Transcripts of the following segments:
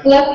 Hello?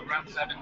Around 7.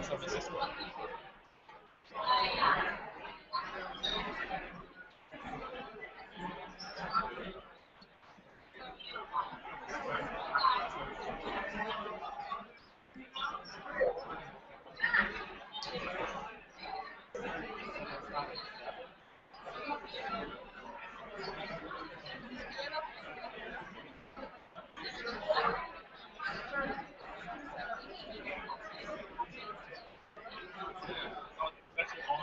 San Francisco. That's your home.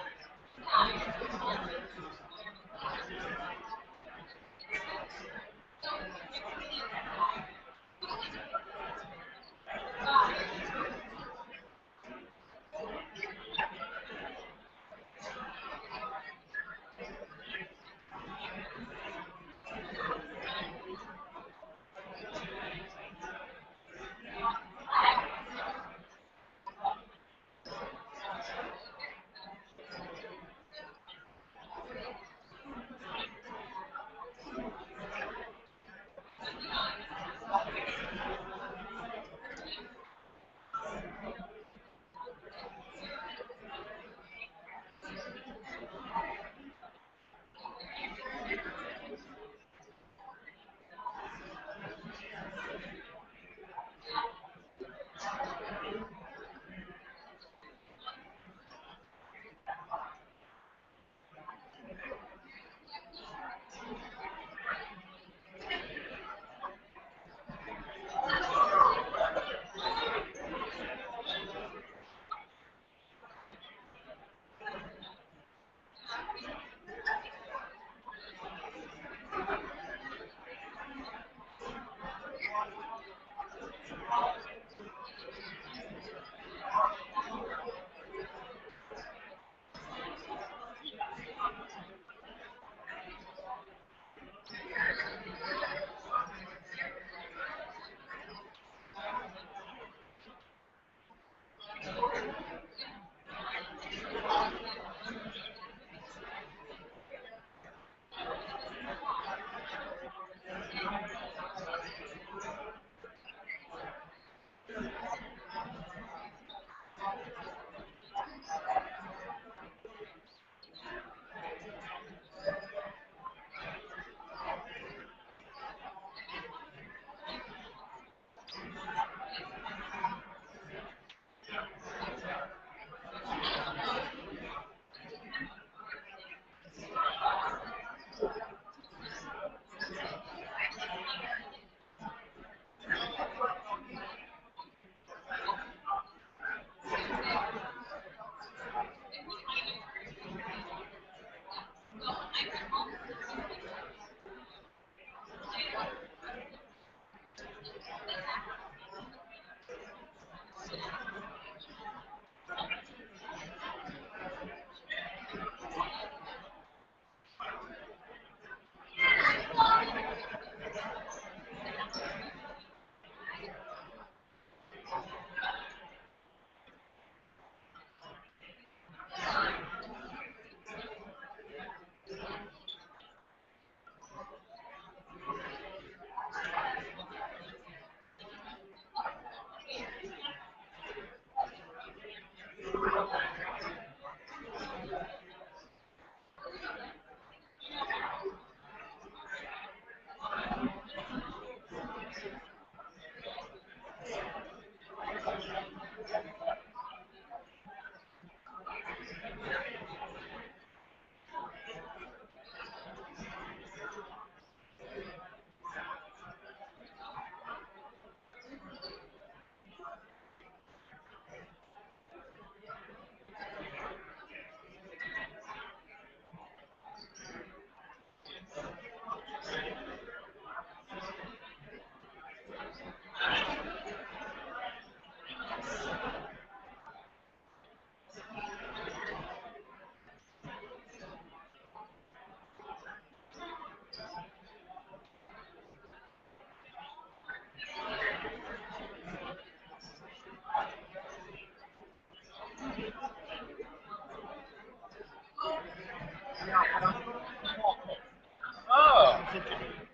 Oh,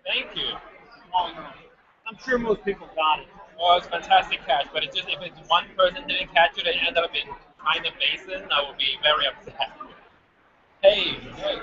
thank you. Oh, no. I'm sure most people got it. Well, it's fantastic catch, but it's just if it's one person didn't catch it, it ended up being find a basin, I would be very upset. Hey, hey.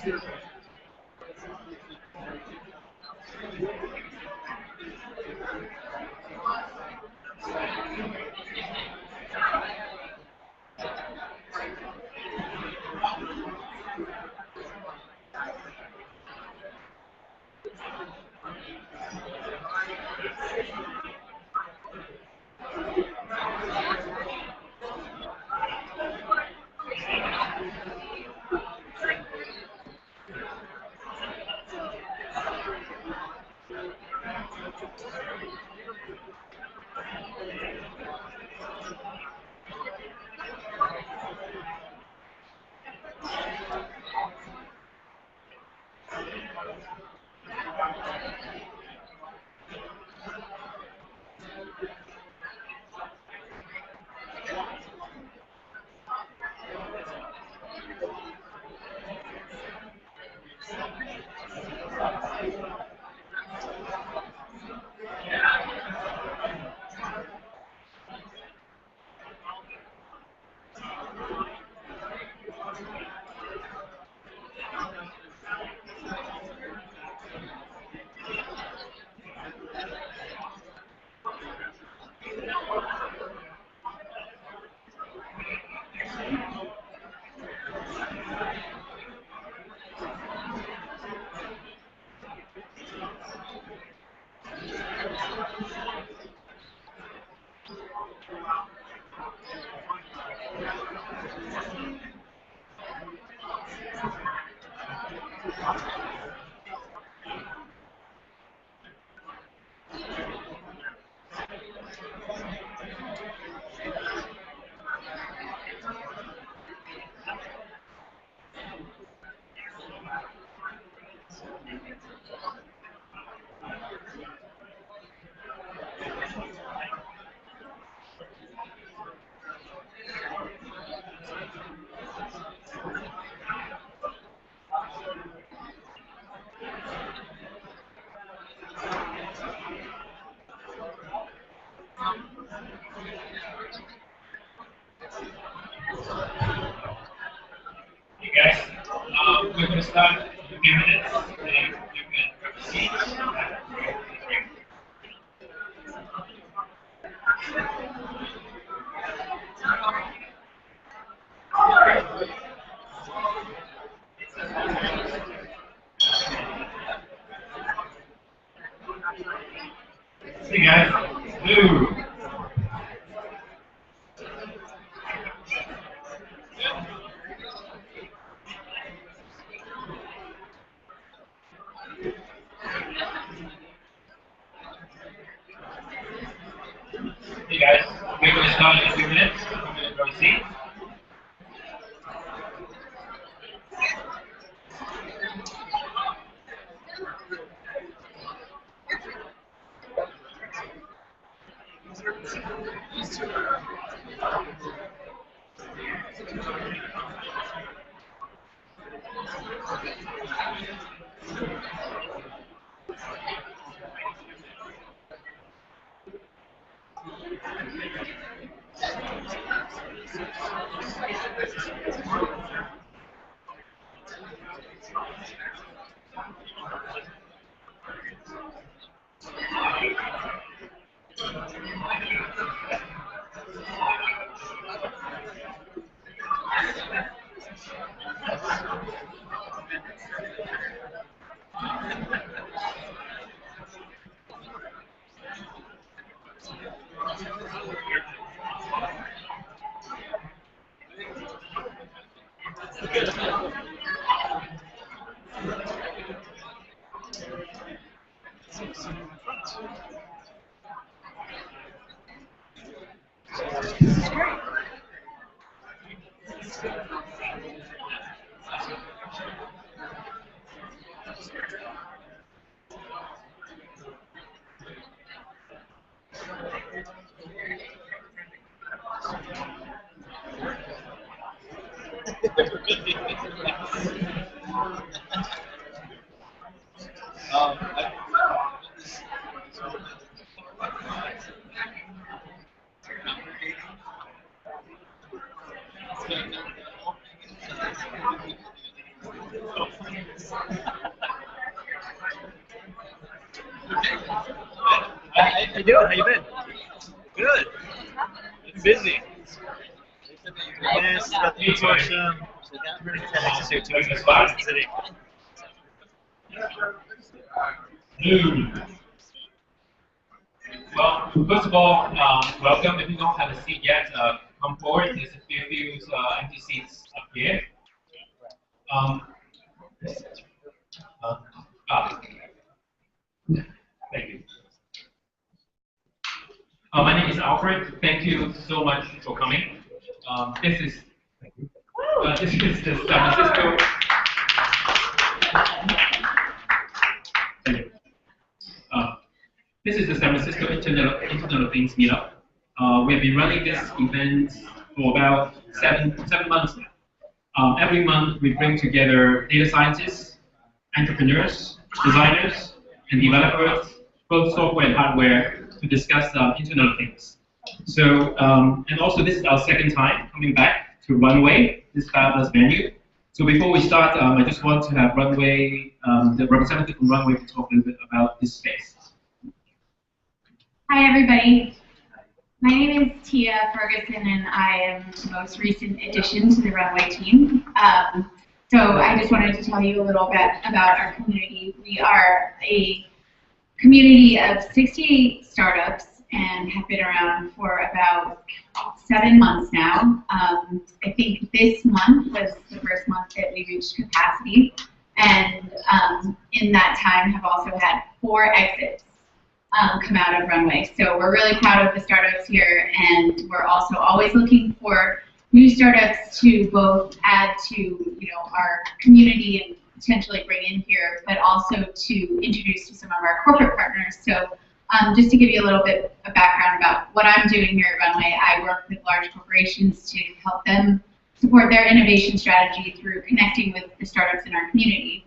You guys, we're going to start in a few minutes. You can grab a seat. Hey guys, blue. Hey guys, we're going to start in a few minutes. I'm going to grab a seat. How you doing? How you been? Good. It's busy. Yes, got the consortium. So got really 10 exits here too. It's a city. Well, first of all, welcome. If you don't have a seat yet, come forward. There's a few empty seats up here. Thank you. My name is Alfred. Thank you so much for coming. This is the San Francisco. Thank you. This is the San Francisco Internet of Things Meetup. We have been running this event for about seven months now. Every month we bring together data scientists, entrepreneurs, designers, and developers, both software and hardware, to discuss Internet of Things. So, and also this is our second time coming back to Runway, this fabulous venue. So before we start, I just want to have Runway, the representative from Runway, to talk a little bit about this space. Hi everybody. My name is Tia Ferguson and I am the most recent addition to the Runway team. So I just wanted to tell you a little bit about our community. We are a community of 68 startups and have been around for about 7 months now. I think this month was the first month that we reached capacity, and in that time have also had 4 exits come out of Runway. So we're really proud of the startups here, and we're also always looking for new startups to both add to our community and potentially bring in here, but also to introduce to some of our corporate partners. So just to give you a little bit of background about what I'm doing here at Runway, I work with large corporations to help them support their innovation strategy through connecting with the startups in our community.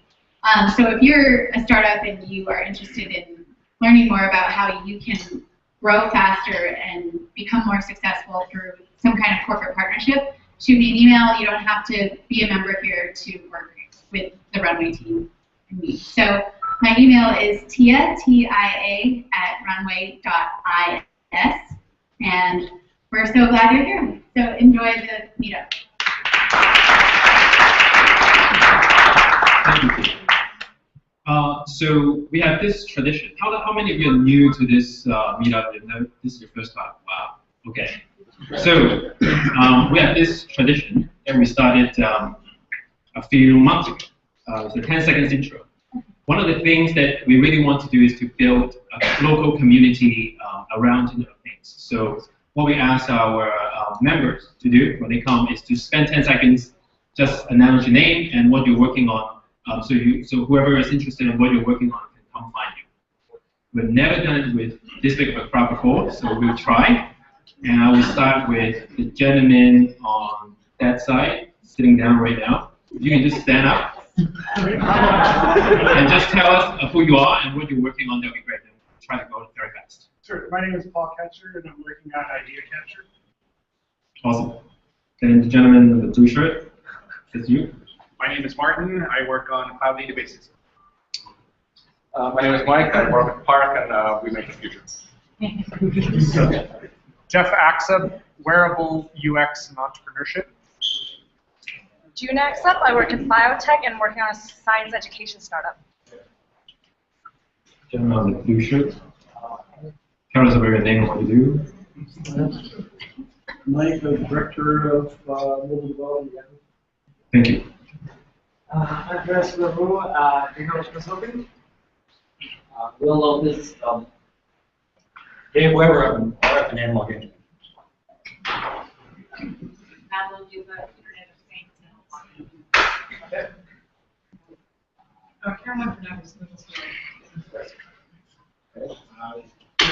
So if you're a startup and you are interested in learning more about how you can grow faster and become more successful through some kind of corporate partnership, shoot me an email. You don't have to be a member here to work with the Runway team and me. So my email is tia, T-I-A, @runway.is, and we're so glad you're here. So enjoy the meetup. Thank you. So we have this tradition. How many of you are new to this meetup? This is your first time? Wow. Okay. So we have this tradition that we started a few months ago. It's a 10 seconds intro. One of the things that we really want to do is to build a local community around Internet of Things. So what we ask our members to do when they come is to spend 10 seconds, just announce your name and what you're working on. So whoever is interested in what you're working on can come find you. We've never done it with this big of a crowd before, so we'll try. And I will start with the gentleman on that side, sitting down right now. If you can just stand up and just tell us who you are and what you're working on, that would be great. Then we'll try to go very fast. Sure. My name is Paul Ketcher, and I'm working on Idea Capture. Awesome. Then the gentleman in the blue shirt, that's you. My name is Martin. I work on cloud databases. My name is Mike. I work with Park, and we make the future. Jeff Axup, wearable UX and entrepreneurship. June Axup. I work in biotech and working on a science education startup. Gentleman on the blue shirt. Tell us about your name and what you do. Mike, the director of mobile development. Thank you. Andres Leroux, in-house consulting. Will Lopez, Dave Weber, RF and analog engineer. Caroline Fernandez,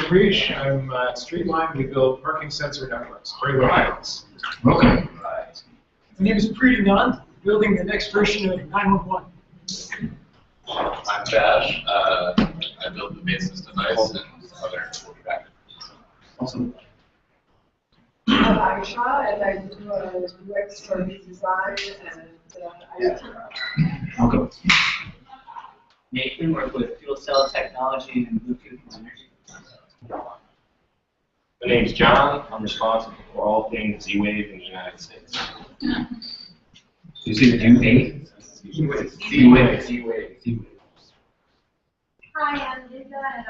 Rish, I'm at Streetline. We build parking sensor networks, regular islands. Welcome. My name is Preeti Nand, building the next version of 911. I'm Bash. I build the basis device and other back. Awesome. I'm Aisha, and I do UX for design and Welcome. Nathan, work with fuel cell technology and Bluetooth and energy. My name's John. I'm responsible for all things Z-Wave in the United States. You say UA? Z-Wave. Z-Wave. Hi, I'm Lisa, and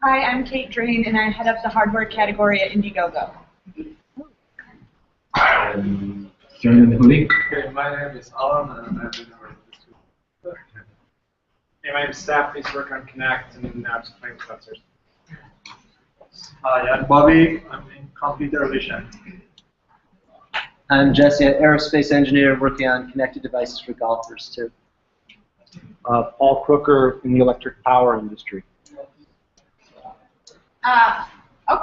Hi, I'm Kate Drain, and I head up the hardware category at Indiegogo. Joining the hoodie. Okay, my name is Alan, and I'm the Hey, my name is Steph. I work on Connect and apps playing sensors. Hi, I'm Bobby. I'm in computer vision. I'm Jesse, an aerospace engineer working on connected devices for golfers too. Paul Crooker in the electric power industry.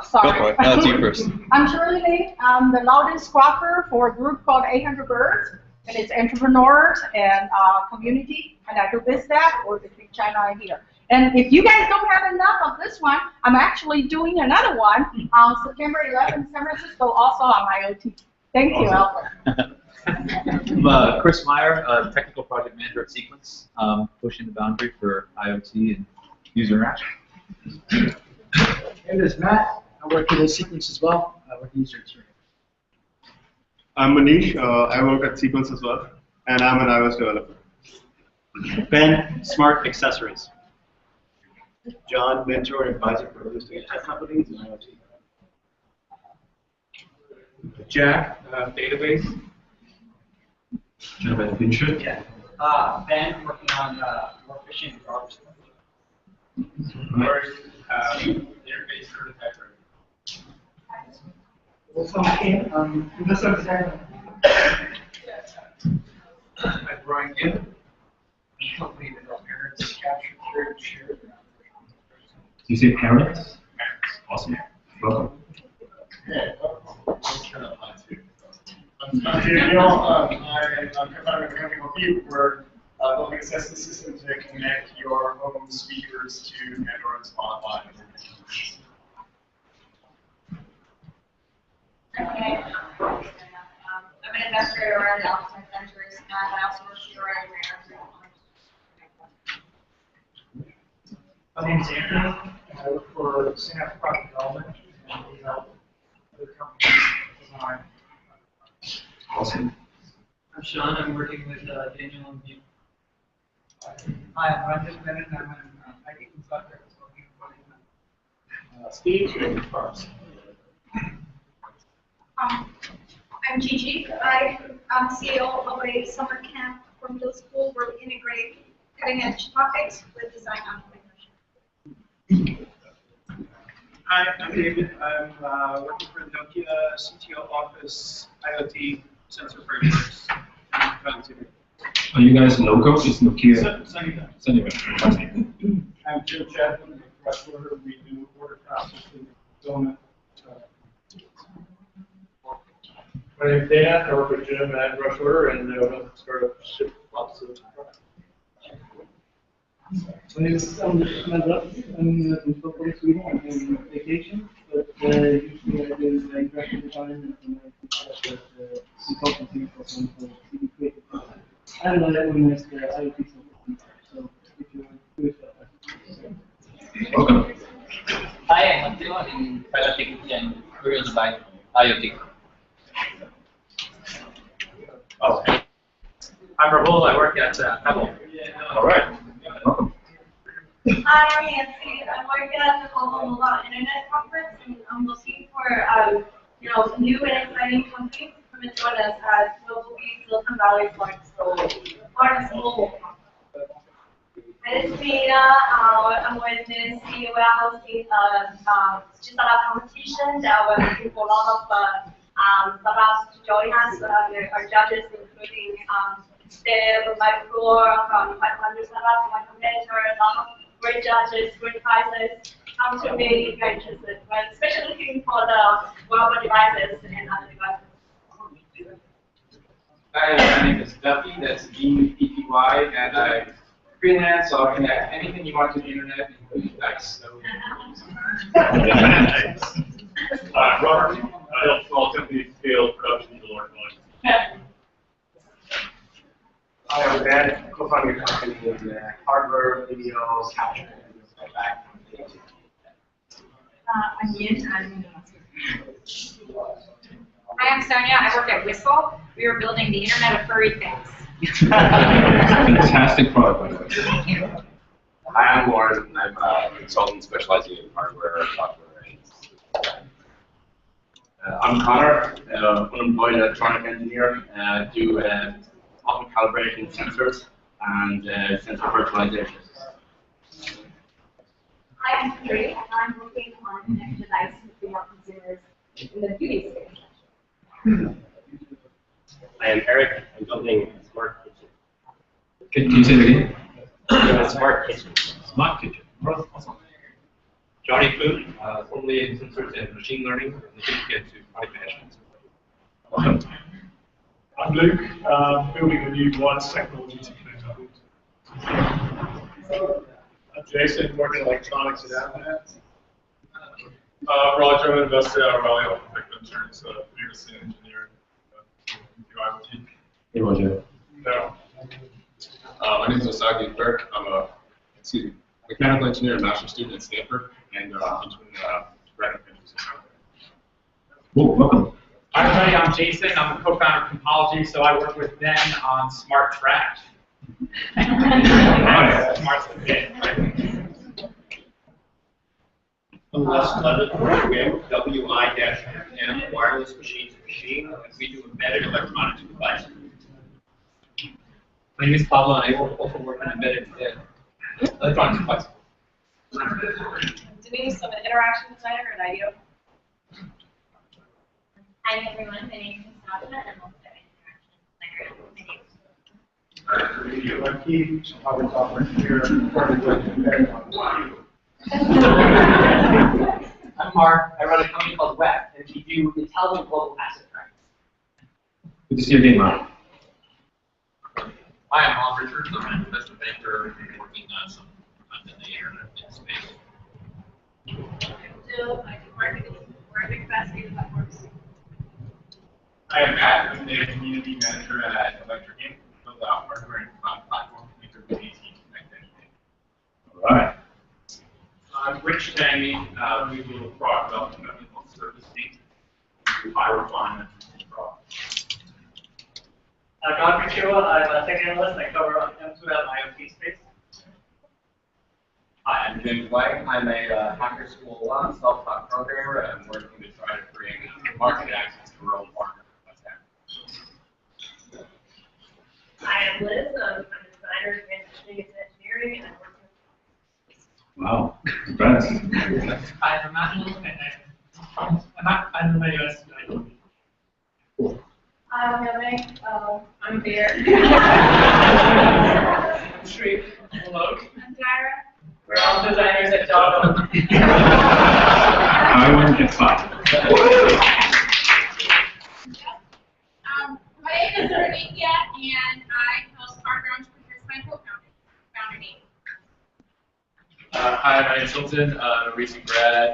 Sorry. No, it's you first. I'm Shirley Lee. I'm the loudest squawker for a group called 800 Birds, and it's entrepreneurs and community, and I do biz that or between China and here. And if you guys don't have enough of this one, I'm actually doing another one on September 11th in San Francisco, also on IoT. Thank you, Alfred. I'm Chris Meyer, technical project manager at Sequence, pushing the boundary for IoT and user interaction. Hey, this is Matt. I work at Sequence as well. I work in user experience. I'm Manish. I work at Sequence as well, and I'm an iOS developer. Ben, Smart Accessories. John, mentor and advisor for hosting tech companies and IoT. Jack, database. Gentleman Fincher. Yeah. Ben, working on more fishing and garbage. Interface prototyper. Also, investor designer. I'm Brian Gibb. Company that our parents capture, share. You say parents? Awesome. Welcome. I'm co-founder of a company called Meetup. We're building a assessment system to connect your home speakers to Android Spotlight. Okay. I'm an investor around Alpha Ventures, and I also work around My name is Anthony, and I work for Synapse Product Development, and we help other companies design. Awesome. I'm Sean. I'm working with Daniel and View. Hi, I'm Ranjit Menon. I'm an IT consultant working for Steve, you're first. I'm Gigi. I'm CEO of a summer camp for middle school where we integrate cutting-edge topics with design entrepreneurship. Hi, I'm David. I'm working for the Nokia CTO office IoT sensor frameworks. Are you guys local? Is Nokia? Sunnyvale. I'm Jim Chapman with Rush Order. We do order processing, fulfillment. My name is Dan. I work with Jim at Rush Order, and help startup ship lots of products. My name is Ahmed Rafi. I'm from Sweden. I'm on vacation, but usually I do graphic design and consultancy for some CD creative. And I organize the IoT solution. So if you want to do it, welcome. Hi, I'm Matteo. I'm in private equity and curious about IoT. Oh. I'm Rahul. I work at Pebble. All right. Welcome. Hi, I'm Nancy. I work at the Global Mobile Internet Conference, and I'm looking for new and exciting companies to come and join us at Global Silicon Valley Florence Mobile. My name is Mia. I'm with the COL just a competition that we're looking for a lot of startups to join us. Our judges, including Steve, Mike Floor from 500 startups, my competitor, a lot of great judges, great prizes. Come to me if you're interested. But especially looking for the wearable devices and other devices. Hi, my name is Duffy. That's D-U-P-P-Y, and I freelance, so I'll connect anything you want to the internet, including dice. Robert. I help small companies scale production to large Hi, I'm Ben, co-founder of the company in hardware, video, capture, and stuff back. I'm Yin. Hi, I'm Sonia. I work at Whistle. We are building the Internet of Furry Things. Fantastic product, by the way. Thank you. Hi, I'm Lauren. I'm a consultant specializing in hardware, software, and I'm Connor, unemployed electronic engineer. Do often calibration sensors and sensor virtualization. Hi, I'm Carrie, and I'm working on connected devices for more consumers in the beauty space. I am Eric. I'm building a smart kitchen. Can you say it again? A smart kitchen. Smart kitchen. Awesome. Johnny Food, formerly in sensors and machine learning, and looking to get to product management. I'm Luke, building a new wireless technology to connect our homes. I'm Jason, working in electronics at Avnet. Roger, I'm an investor at Valley Architect Ventures, previously an engineer do IoT. Hey, Roger. No. My name is Osagi Burke. I'm a mechanical engineer and master's student at Stanford, and I'm between graduate ventures. Cool, welcome. Hi everybody, I'm Jason. I'm the co-founder of Compology, so I work with Ben on smart trash. Smart's the bit, right? I'm Les Levitt, WI-M, wireless machine to machine, and we do embedded electronics devices. My name is Pablo, and I also work on embedded electronics devices. Denise, I'm an interaction designer at IDEO. Hi everyone, my name is Sasha, and I'm also an interaction designer at IDEO. I'm Keith, I'm a software engineer, I'm Mark. I run a company called Web, and we do intelligent global asset tracking. Good to see you again, Mark. Hi, I'm Bob Richards. I'm an investment banker working on some in the internet space. Jill, I do marketing for big fascinated platforms. I am Matt. I'm the community manager at Electric Inc. We build out hardware and cloud platform to make their AT connect anything. All right. I'm Rich Tangy. We do product development and servicing, high refinement product. Godfrey Chua, I'm a tech analyst. I cover M2M IoT space. Hi, I'm James White. I'm a Hacker School self-taught programmer, and I'm working to try to bring market access to rural farmers. Hi, I'm Liz. I'm a designer transitioning into engineering, and I'm working with. Wow, congrats. Hi, I'm Matt, and I'm a US student. Cool. I'm Yame. I'm Beer. I'm Sri. Hello. I'm Tyra. We're all designers at Java. I wouldn't get fired. My name is Ernithia, and I help partner entrepreneurs find co-founder name. Hi, my name is Hilton. I'm a recent grad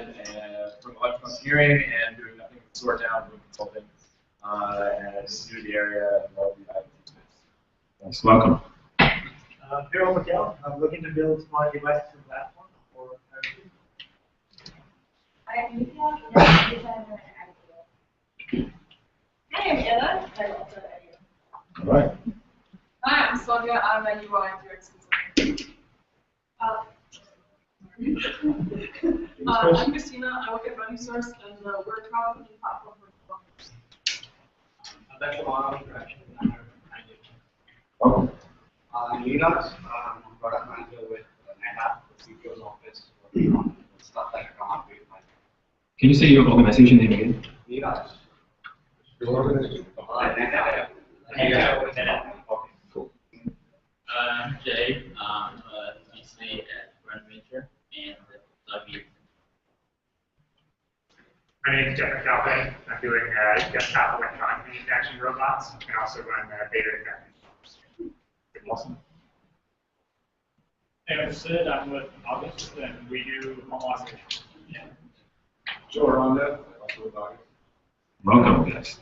from electrical engineering and doing nothing but sort down with consulting. And new to the area and love the IoT space. Yes, welcome. Harold McGill. I'm looking to build smart devices and platform for IoT. I am Nithya, and I'm a designer at IoT. Hi, I'm Ella. I'm also at IoT. All right. Hi, I'm Sonia. I'm a UI and UX designer. I'm Christina. I work at Running Source, and we're a crowdfunding platform for developers. That's a lot of interaction. Welcome. I'm Leonard, product manager with NetApp, the CTO's office, working on stuff that I come up with. Can you say your organization name again? Leonard. Your organization? NetApp. Okay, cool. I'm Jay. I'm a VC at Run Venture, and love you. My name is Jeff McAlpin. I'm doing desktop electronic manufacturing robots, and also run data manufacturing. Awesome. Hey, I'm Sid. I'm with August, and we do home automation. Yeah. Joe Aranda, also with August. Welcome, guys.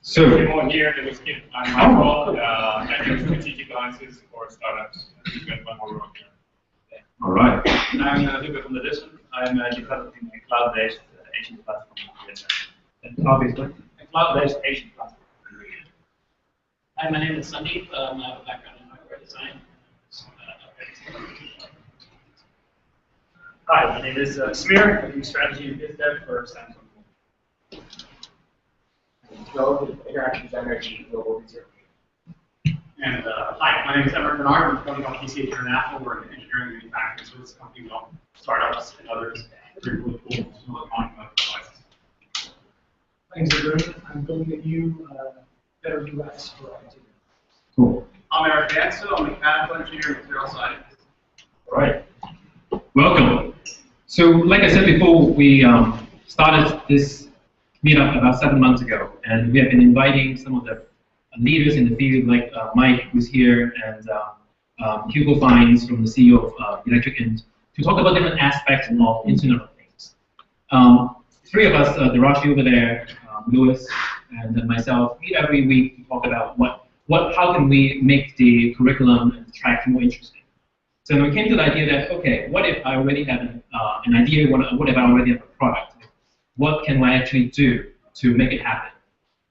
So, More here, there was Kim. I'm Michael. I do strategic alliances for startups. We've got one more room here. all right. I'm Hugo from the Duscission. I'm developing a cloud-based agent platform. And cloud-based what? A cloud-based agent platform. Hi, my name is Sandeep. I have a background in hardware design. Hi, my name is Samir. I do strategy and biz dev for Samsung. Go with interaction designer G Global Research. And hi, my name is Emmer Bernard. I'm from PCH International. We're an engineering manufacturing service company. We help startups and others create really cool silicon devices. My name is Arun. I'm building a new better UX for IoT. Cool. I'm Eric Danso. I'm a mechanical engineer and material scientist. All right. Welcome. So, like I said before, we started this meetup about 7 months ago, and we have been inviting some of the leaders in the field, like Mike, who's here, and Hugo Fines from the CEO of Electric Int, to talk about different aspects of Internet of Things. Three of us, Darashi over there, Louis, and then myself, meet every week to talk about how can we make the curriculum and the track more interesting. So we came to the idea that, okay, what if I already have an idea, what if I already have a product? What can I actually do to make it happen?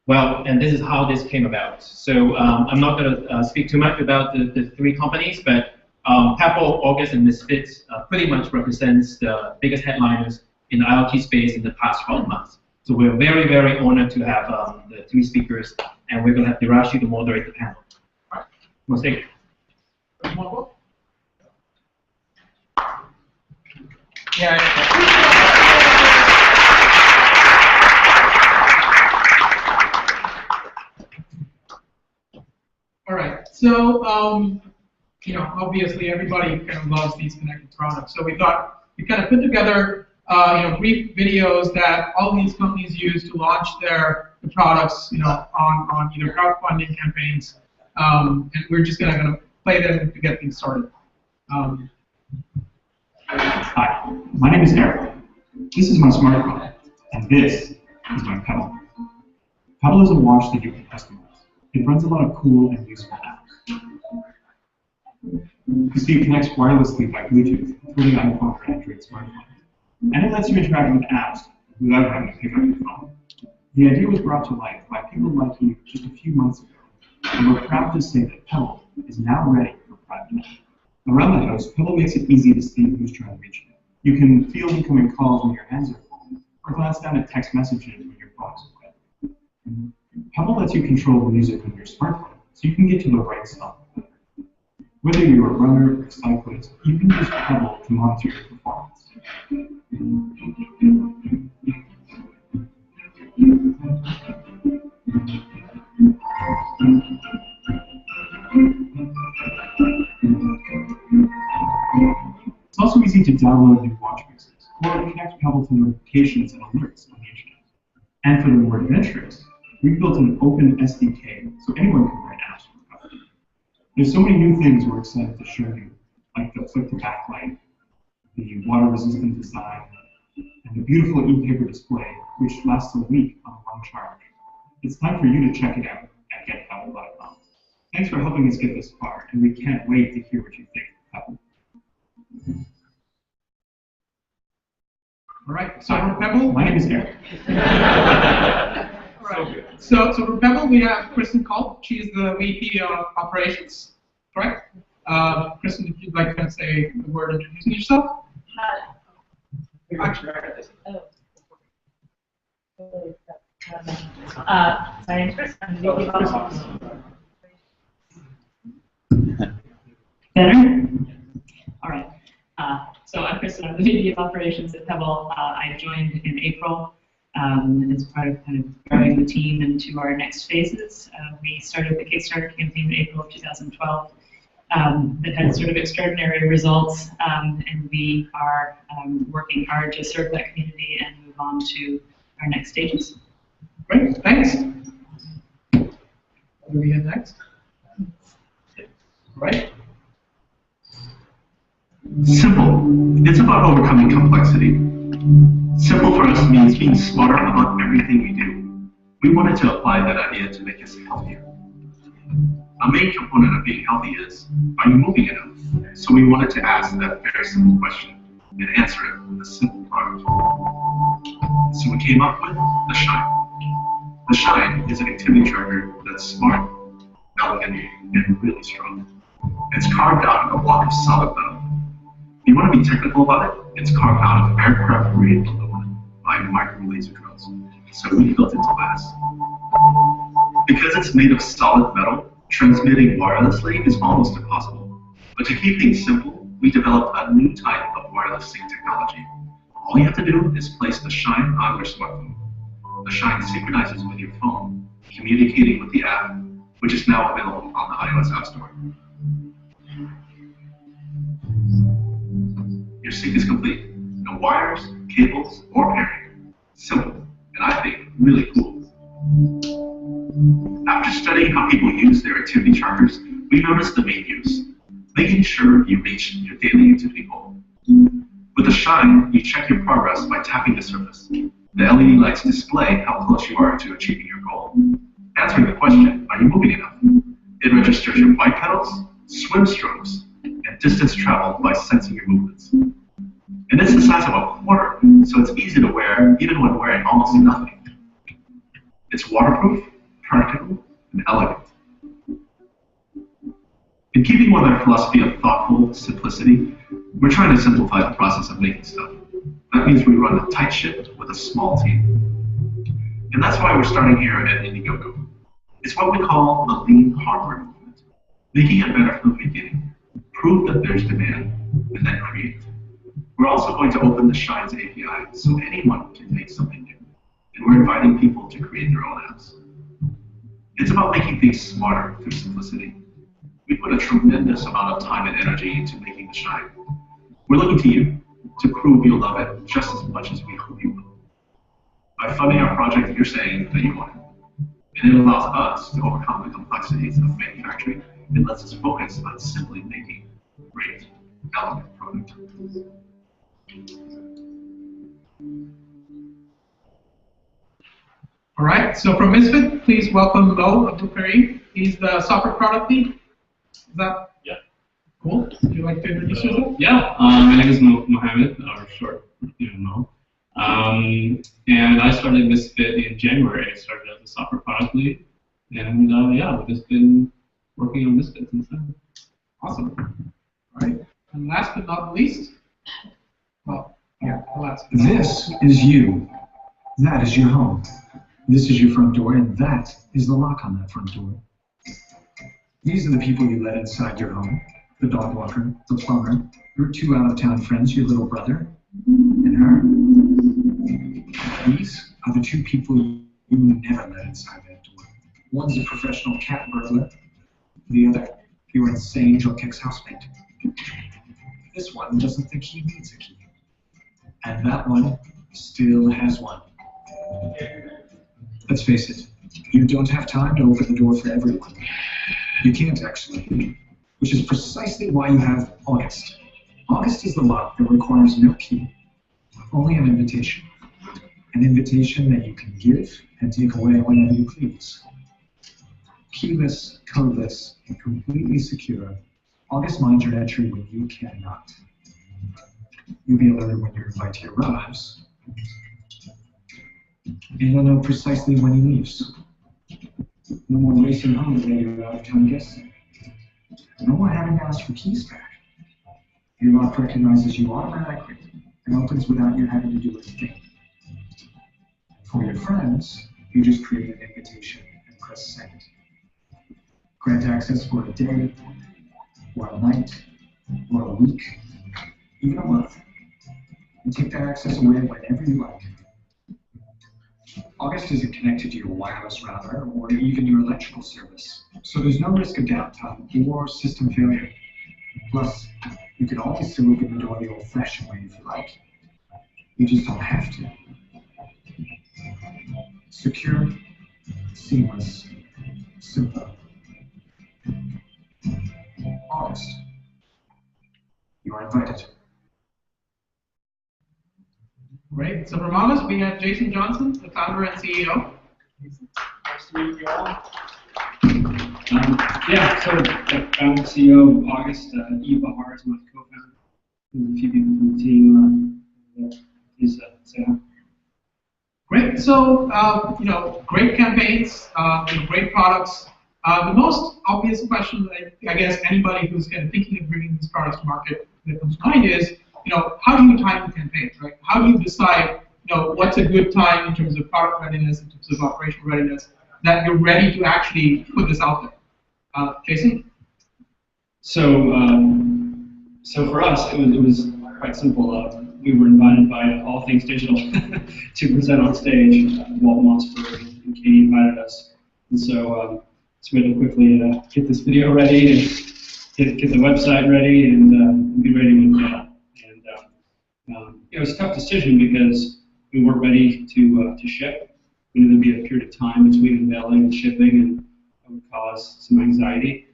Well, and this is how this came about. So I'm not going to speak too much about the three companies, but Pebble, August, and Misfits pretty much represents the biggest headliners in the IoT space in the past 12 months. So we're very, very honored to have the three speakers, and we're going to have Darashi to moderate the panel. All right, we'll take it. Yeah. All right. So, obviously everybody kind of loves these connected products. So we thought we kind of put together, brief videos that all these companies use to launch the products, on either crowdfunding campaigns, and we're just gonna play them to get things started. Hi, my name is Eric. This is my smartphone, and this is my Pebble. Pebble is a watch that you can customize. It runs a lot of cool and useful apps. You see, it connects wirelessly by Bluetooth to any iPhone or Android smartphone. And it lets you interact with apps without having to pick up your phone. The idea was brought to life by people like you just a few months ago, and we're proud to say that Pebble is now ready for private network. Around the house, Pebble makes it easy to see who's trying to reach you. You can field incoming calls when your hands are full, or glance down at text messages when your phone is quiet. Pebble lets you control the music on your smartphone, so you can get to the right song. Whether you're a runner or a cyclist, you can use Pebble to monitor your performance. It's also easy to download new watch mixes, or connect Pebble to notifications and alerts on the internet. And for the more adventurous, we've built an open SDK so anyone can write apps with Pebble. There's so many new things we're excited to show you, like the flip-to-back light, the water-resistant design, and the beautiful e-paper display, which lasts a week on one charge. It's time for you to check it out at getpebble.com. Thanks for helping us get this far, and we can't wait to hear what you think of Pebble. All right, so for Pebble, my name is Eric. All right. So for Pebble, we have Kristen Culp. She's the VP of Operations, correct? Kristen, if you'd like to say a word introducing yourself. My name is Chris. I'm the VP of Operations. Better? All right. So I'm Kristen. I'm the VP of Operations at Pebble. I joined in April as part of kind of growing the team into our next phases. We started the Kickstarter campaign in April of 2012 that had sort of extraordinary results, and we are working hard to serve that community and move on to our next stages. Great, thanks. What do we have next? Right. Simple. It's about overcoming complexity. Simple for us means being smarter about everything we do. We wanted to apply that idea to make us healthier. A main component of being healthy is, are you moving enough? So we wanted to ask that very simple question and answer it with a simple product. So we came up with the Shine. The Shine is an activity tracker that's smart, elegant, and really strong. It's carved out of a block of solid metal. If you want to be technical about it, it's carved out of aircraft-grade aluminum by micro laser drills, so we built it to last. Because it's made of solid metal, transmitting wirelessly is almost impossible. But to keep things simple, we developed a new type of wireless sync technology. All you have to do is place the Shine on your smartphone. The Shine synchronizes with your phone, communicating with the app, which is now available on the iOS App Store. Your sync is complete. No wires, cables, or pairing. Simple, and I think really cool. After studying how people use their activity trackers, we noticed the main use, making sure you reach your daily activity goal. With the Shine, you check your progress by tapping the surface. The LED lights display how close you are to achieving your goal. Answering the question, are you moving enough? It registers your bike pedals, swim strokes, and distance traveled by sensing your movements. And it's the size of a quarter, so it's easy to wear even when wearing almost nothing. It's waterproof, practical, and elegant. In keeping with our philosophy of thoughtful simplicity, we're trying to simplify the process of making stuff. That means we run a tight ship with a small team. And that's why we're starting here at Indiegogo. It's what we call the lean hardware movement, making it better from the beginning, prove that there's demand, and then create. We're also going to open the Shine's API so anyone can make something new. And we're inviting people to create their own apps. It's about making things smarter through simplicity. We put a tremendous amount of time and energy into making the Shine. We're looking to you to prove you'll love it just as much as we hope you will. By funding our project, you're saying that you want it. And it allows us to overcome the complexities of manufacturing and lets us focus on simply making great, elegant product. All right, so from Misfit, please welcome Mo Abdulkareem. He's the software product lead. Is that cool? Would you like to introduce yourself? Yeah, my name is Mohammed, or short, Mo. And I started Misfit in January. I started as a software product lead. And yeah, we've just been working on Misfit since then. Awesome. All right, and last but not least, well, yeah, the last. This is you. That is your home. This is your front door, and that is the lock on that front door. These are the people you let inside your home. The dog walker, the plumber, your 2 out-of-town friends, your little brother, and her. These are the 2 people you never let inside that door. One's a professional cat burglar. The other, your insane Joe Kick's housemate. This one doesn't think he needs a key. And that one still has one. Let's face it, you don't have time to open the door for everyone. You can't actually, which is precisely why you have August. August is the lock that requires no key, only an invitation. An invitation that you can give and take away whenever you please. Keyless, codeless, and completely secure, August minds your entry when you cannot. You'll be alerted when your invitee arrives, and you'll know precisely when he leaves. No more racing home to let your out-of-town guests in. No more having to ask for keys back. Your lock recognizes you automatically and opens without you having to do a thing. For your friends, you just create an invitation and press send. Grant access for a day, or a night, or a week, even a month. And take that access away whenever you like. August isn't connected to your wireless router or even your electrical service, so there's no risk of downtime or system failure. Plus, you can always still open the door the old-fashioned way if you like. You just don't have to. Secure, seamless, simple. August. You are invited. Great. So from August, we have Jason Johnson, the founder and CEO. Nice to meet you all. Yeah, so I'm the CEO of August. Eve Bahar is my co-founder. There's a few people from the team. Please say hi. Great. So, great campaigns, great products. The most obvious question that I guess anybody who's kind of thinking of bringing these products to market that comes to mind is, how do you time the campaign, right? How do you decide, what's a good time in terms of product readiness, in terms of operational readiness, that you're ready to actually put this out there? Jason? So for us, it was quite simple. We were invited by All Things Digital to present on stage. Walt Mossberg and Katie invited us, and so we had to quickly get this video ready and get the website ready and be ready with that. And it was a tough decision because we weren't ready to ship. We knew there'd be a period of time between unveiling and shipping, and it would cause some anxiety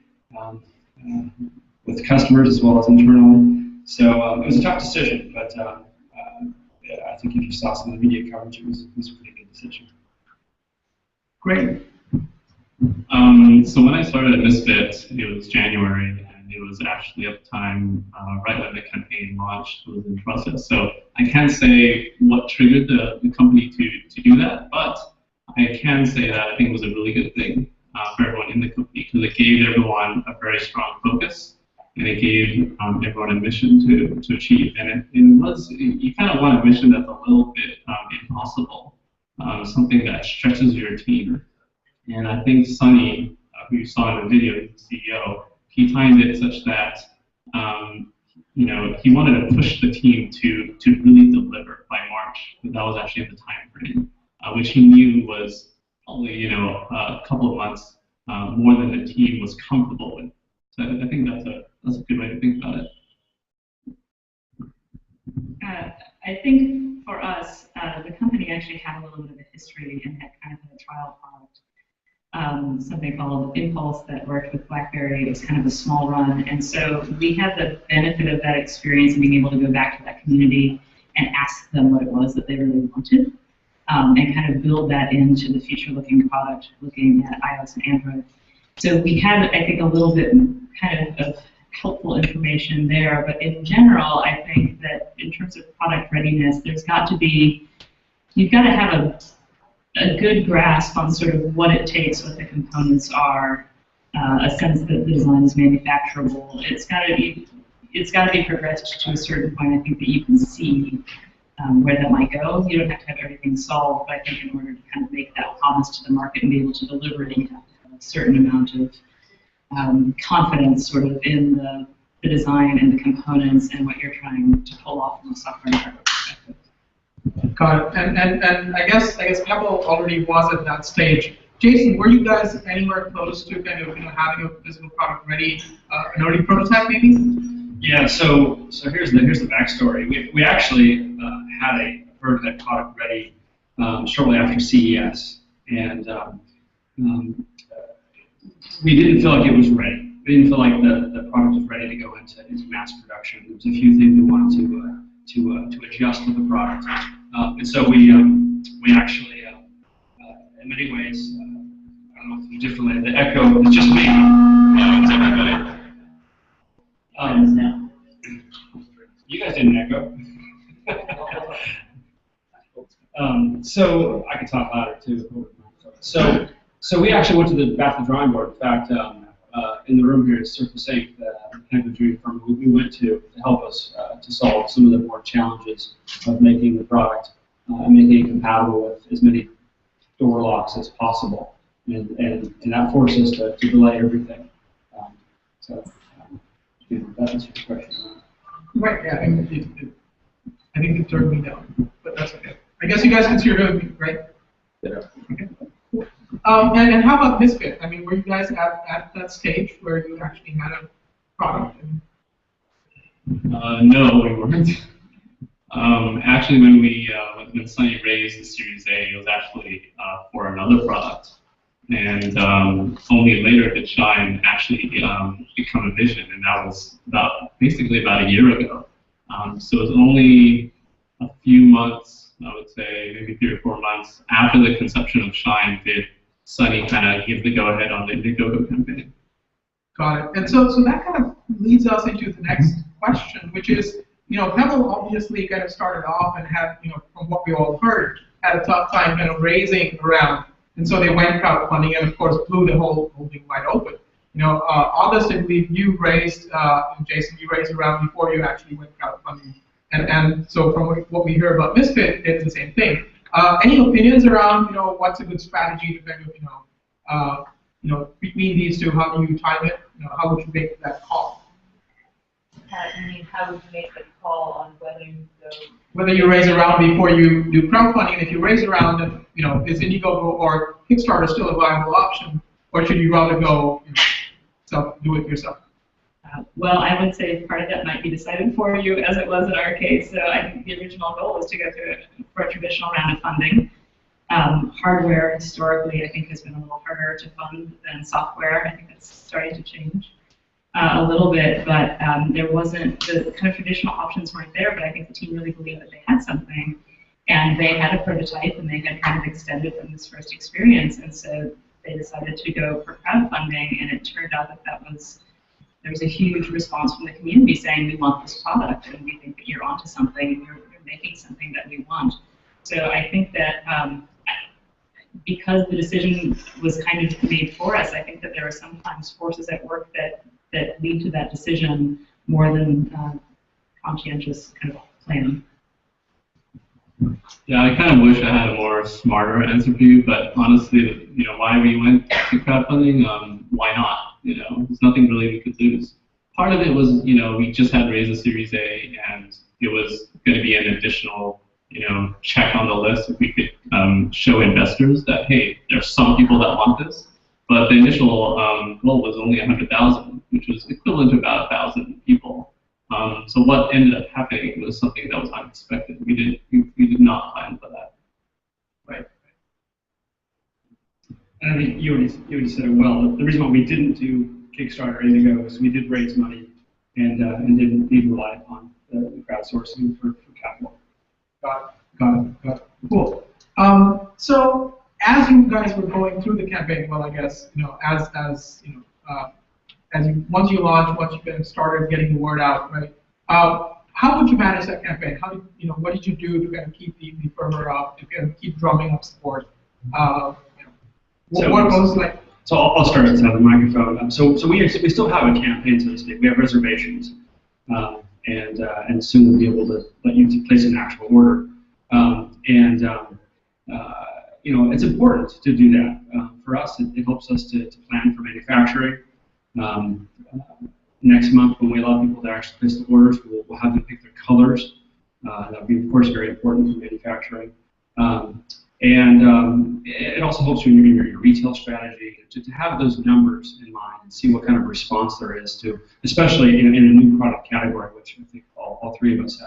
with customers as well as internally. So it was a tough decision, but I think if you saw some of the media coverage, it was a pretty good decision. Great. So when I started at Misfit, it was January, and it was actually at the time right when the campaign launched, was in process. So I can't say what triggered the company to do that, but I can say that I think it was a really good thing for everyone in the company, because it gave everyone a very strong focus, and it gave everyone a mission to achieve. And you kind of want a mission that's a little bit impossible, something that stretches your team. And I think Sunny, who you saw in the video, the CEO, he timed it such that he wanted to push the team to really deliver by March. That was actually the time frame, which he knew was probably a couple of months more than the team was comfortable with. So I think that's a good way to think about it. I think for us, the company actually had a little bit of a history and had kind of a trial product. Something called Impulse that worked with BlackBerry. It was kind of a small run, and so we had the benefit of that experience and being able to go back to that community and ask them what it was that they really wanted, and kind of build that into the future-looking product, looking at iOS and Android. So we had, I think, a little bit kind of helpful information there, but in general, I think that in terms of product readiness, you've got to have a good grasp on sort of what it takes, what the components are, a sense that the design is manufacturable. It's got to be progressed to a certain point, I think, that you can see where that might go. You don't have to have everything solved, but I think in order to kind of make that promise to the market and be able to deliver it, you have to have a certain amount of confidence sort of in the design and the components and what you're trying to pull off from a software and hardware perspective. Got it. And I guess Apple already was at that stage. Jason, were you guys anywhere close to kind of having a physical product ready, an early prototype maybe? Yeah. So here's the backstory. We actually had a prototype product ready shortly after CES, and we didn't feel like it was ready. We didn't feel like the product was ready to go into mass production. There was a few things we wanted to adjust with the product, and so we actually, in many ways, I don't know if it's differently. The echo is just me. It's everybody. You guys didn't echo. So I can talk louder too. So we actually went back to the drawing board. In fact, in the room here is Surface Inc., the engineering firm we went to help us to solve some of the more challenges of making the product, making it compatible with as many door locks as possible, and that forced us to delay everything. That answers your question. Right. Yeah. I think it turned me down, but that's okay. I guess you guys can see me, right? Yeah. Okay. And how about Misfit? I mean, were you guys at that stage where you actually had a product? No, we weren't. Actually, when Sunny raised the Series A, it was actually for another product, and only later did Shine actually become a vision, and that was basically about a year ago. So it was only a few months, I would say maybe 3 or 4 months after the conception of Shine, did Sunny kind of give the go-ahead on the Indiegogo campaign. Got it. And so that kind of leads us into the next question, which is, Pebble obviously kind of started off and had, from what we all heard, had a tough time kind of raising around. And so they went crowdfunding and, of course, blew the whole thing wide open. August, I believe you raised, Jason, you raised around before you actually went crowdfunding. And so from what we hear about Misfit, it's the same thing. Any opinions around, what's a good strategy to kind of, between these two, how do you time it? How would you make that call? How would you make the call on whether you go? Whether you raise a round before you do crowdfunding, and if you raise a round, then is Indiegogo or Kickstarter still a viable option, or should you rather go do it yourself? Well, I would say part of that might be decided for you, as it was in our case. So I think the original goal was to go for a traditional round of funding. Hardware historically, I think, has been a little harder to fund than software. I think that's starting to change a little bit, but there wasn't, the kind of traditional options weren't there, but I think the team really believed that they had something, and they had a prototype, and they had kind of extended from this first experience, and so they decided to go for crowdfunding, and it turned out that there was a huge response from the community saying, we want this product, and we think that you're onto something, and you're making something that we want. So I think that because the decision was kind of made for us, I think that there are sometimes forces at work that lead to that decision more than conscientious kind of planning. Yeah, I kind of wish I had a more smarter answer for you, but honestly, why we went to crowdfunding, why not? There's nothing really we could lose. Part of it was, we just had raised a Series A, and it was going to be an additional, check on the list if we could show investors that, hey, there's some people that want this. But the initial goal was only 100,000, which was equivalent to about 1,000 people. So what ended up happening was something that was unexpected. We did not plan for that. Right. And I think you already said it well. The reason why we didn't do Kickstarter or Indiegogo is we did raise money and didn't need to rely upon the crowdsourcing for capital. Got it. Cool. So as you guys were going through the campaign, well, I guess once you launch, once you started getting the word out, right? How would you manage that campaign? How did what did you do to kind of keep the fervor up, to kind of keep drumming up support? What was like? So I'll start at the microphone. So we still have a campaign, so to speak. We have reservations, and soon we'll be able to let you place an actual order. It's important to do that. For us, it helps us to plan for manufacturing. Next month, when we allow people to actually place the orders, we'll have them pick their colors. That'll be, of course, very important for manufacturing. It also helps you in your retail strategy to have those numbers in mind and see what kind of response there is to, especially in a new product category, which I think all three of us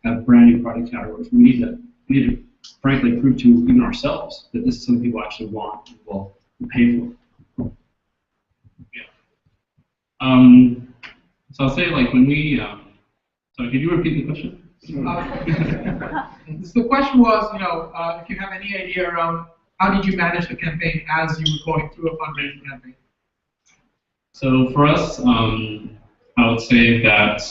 have brand new product categories. We need to frankly prove to even ourselves that this is something people actually want and will pay for. Yeah. So I'll say, like, when we, so could you repeat the question? So the question was, if you have any idea around how did you manage the campaign as you were going through a fundraising campaign? So for us, I would say that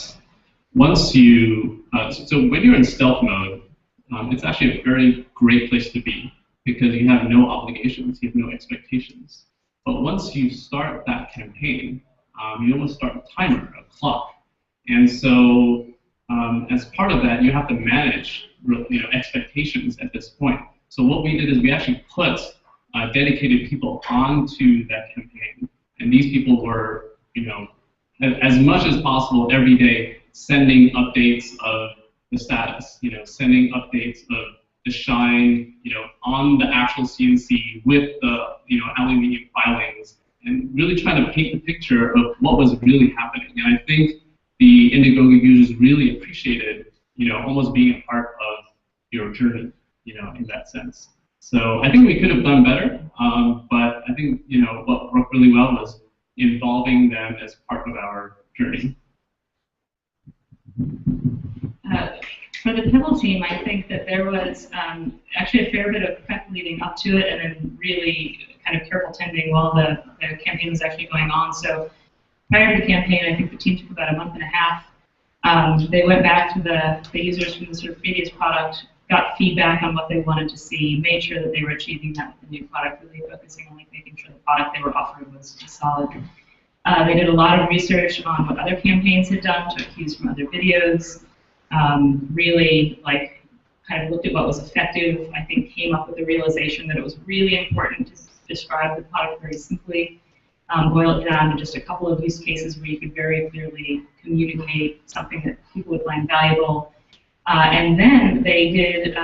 once you, so when you're in stealth mode, it's actually a very great place to be because you have no obligations, you have no expectations. But once you start that campaign, you almost start a timer, a clock. And so as part of that, you have to manage expectations at this point. So what we did is we actually put dedicated people onto that campaign. And these people were, as much as possible every day sending updates of the status, sending updates of the Shine, on the actual CNC with the, aluminium filings, and really trying to paint the picture of what was really happening. And I think the Indiegogo users really appreciated, almost being a part of your journey, in that sense. So I think we could have done better, but I think, what worked really well was involving them as part of our journey. For the Pebble team, I think that there was actually a fair bit of prep leading up to it, and then really kind of careful tending while the campaign was actually going on. So prior to the campaign, I think the team took about a month and a half. They went back to the users from the sort of previous product, got feedback on what they wanted to see, made sure that they were achieving that with the new product, really focusing on making sure the product they were offering was solid. They did a lot of research on what other campaigns had done, took cues from other videos, really kind of looked at what was effective. I think came up with the realization that it was really important to describe the product very simply, boil it down to just a couple of use cases where you could very clearly communicate something that people would find valuable. And then they did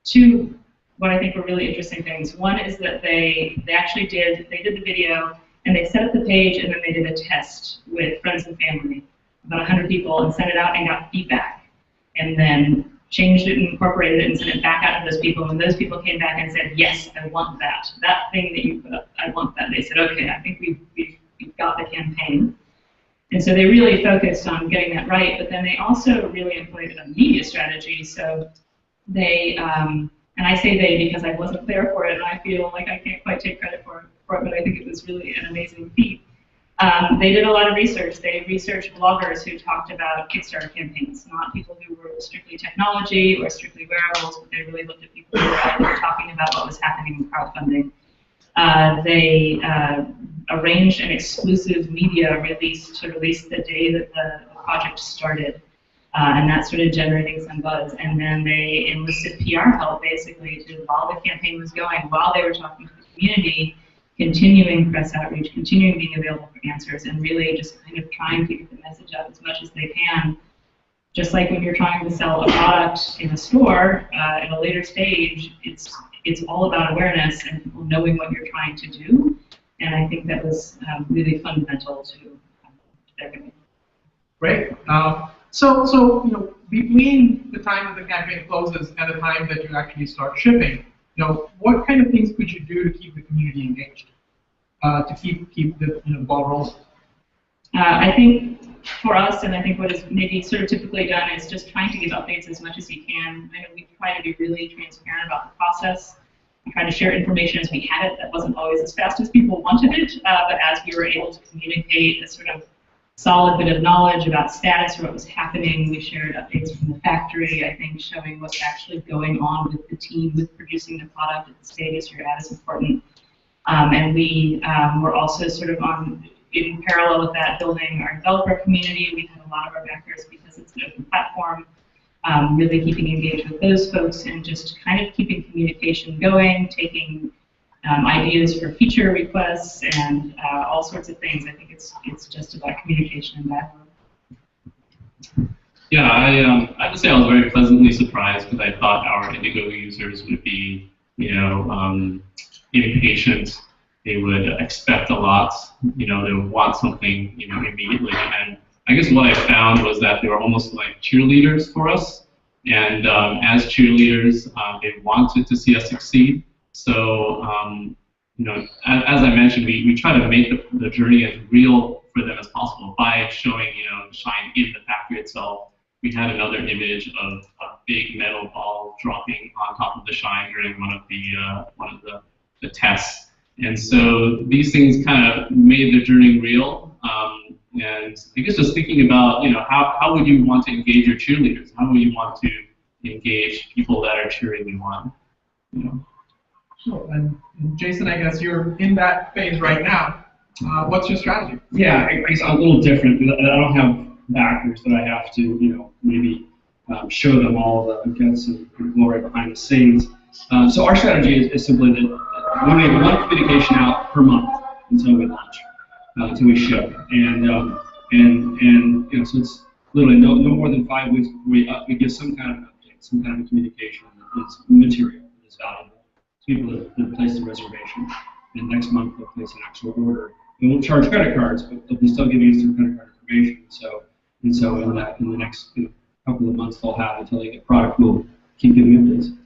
two, what I think were really interesting things. One is that they actually did the video, and they set up the page, and then they did a test with friends and family, about 100 people, and sent it out and got feedback. And then changed it and incorporated it and sent it back out to those people. And those people came back and said, yes, I want that. That thing that you put up, I want that. They said, okay, I think we've got the campaign. And so they really focused on getting that right, but then they also really employed a media strategy. So they, and I say they because I wasn't there for it, and I feel like I can't quite take credit for it, but I think it was really an amazing feat. They did a lot of research. They researched bloggers who talked about Kickstarter campaigns, not people who were strictly technology or strictly wearables, but they really looked at people who were talking about what was happening in crowdfunding. They arranged an exclusive media release to release the day that the project started, and that started generating some buzz. And then they enlisted PR help, basically, while the campaign was going, while they were talking to the community, continuing press outreach, continuing being available for answers, and really just kind of trying to get the message out as much as they can. Just like when you're trying to sell a product in a store at a later stage, it's all about awareness and people knowing what you're trying to do. And I think that was really fundamental to their campaign. Great. So you know, between the time that the campaign closes and the time that you actually start shipping, you know, what kind of things could you do to keep the community engaged, to keep the ball rolling? I think for us, and I think what is maybe sort of typically done, is just trying to give updates as much as you can. I know we try to be really transparent about the process. We try to share information as we had it. That wasn't always as fast as people wanted it, but as we were able to communicate a sort of solid bit of knowledge about status or what was happening, we shared updates from the factory, I think showing what's actually going on with the team, with producing the product at the stages you're at is important. And we were also sort of in parallel with that, building our developer community. We had a lot of our backers because it's an open platform, really keeping engaged with those folks and just kind of keeping communication going, taking ideas for feature requests and all sorts of things. I think it's just about communication and dialogue. Yeah, I have to say I was very pleasantly surprised because I thought our Indigo users would be, impatient. They would expect a lot. They would want something, immediately. And I guess what I found was that they were almost like cheerleaders for us. And as cheerleaders, they wanted to see us succeed. So, as I mentioned, we try to make the journey as real for them as possible by showing, the shine in the factory itself. We had another image of a big metal ball dropping on top of the shine during one of the tests. And so these things kind of made the journey real. And I guess just thinking about, how would you want to engage your cheerleaders? How would you want to engage people that are cheering you on? Sure. And Jason, I guess you're in that phase right now. What's your strategy? Yeah, I guess I'm a little different because I don't have backers that I have to, maybe show them all the guts and glory behind the scenes. So our strategy is simply that we make one communication out per month until we launch, until we ship, and so it's literally no more than 5 weeks before we give some kind of update, some kind of communication that is material, that is valuable to people that place the reservation. And next month they'll place an actual order. We won't charge credit cards, but they'll be still giving us their credit card information. So in the next couple of months they'll have until they get product. We'll keep giving updates.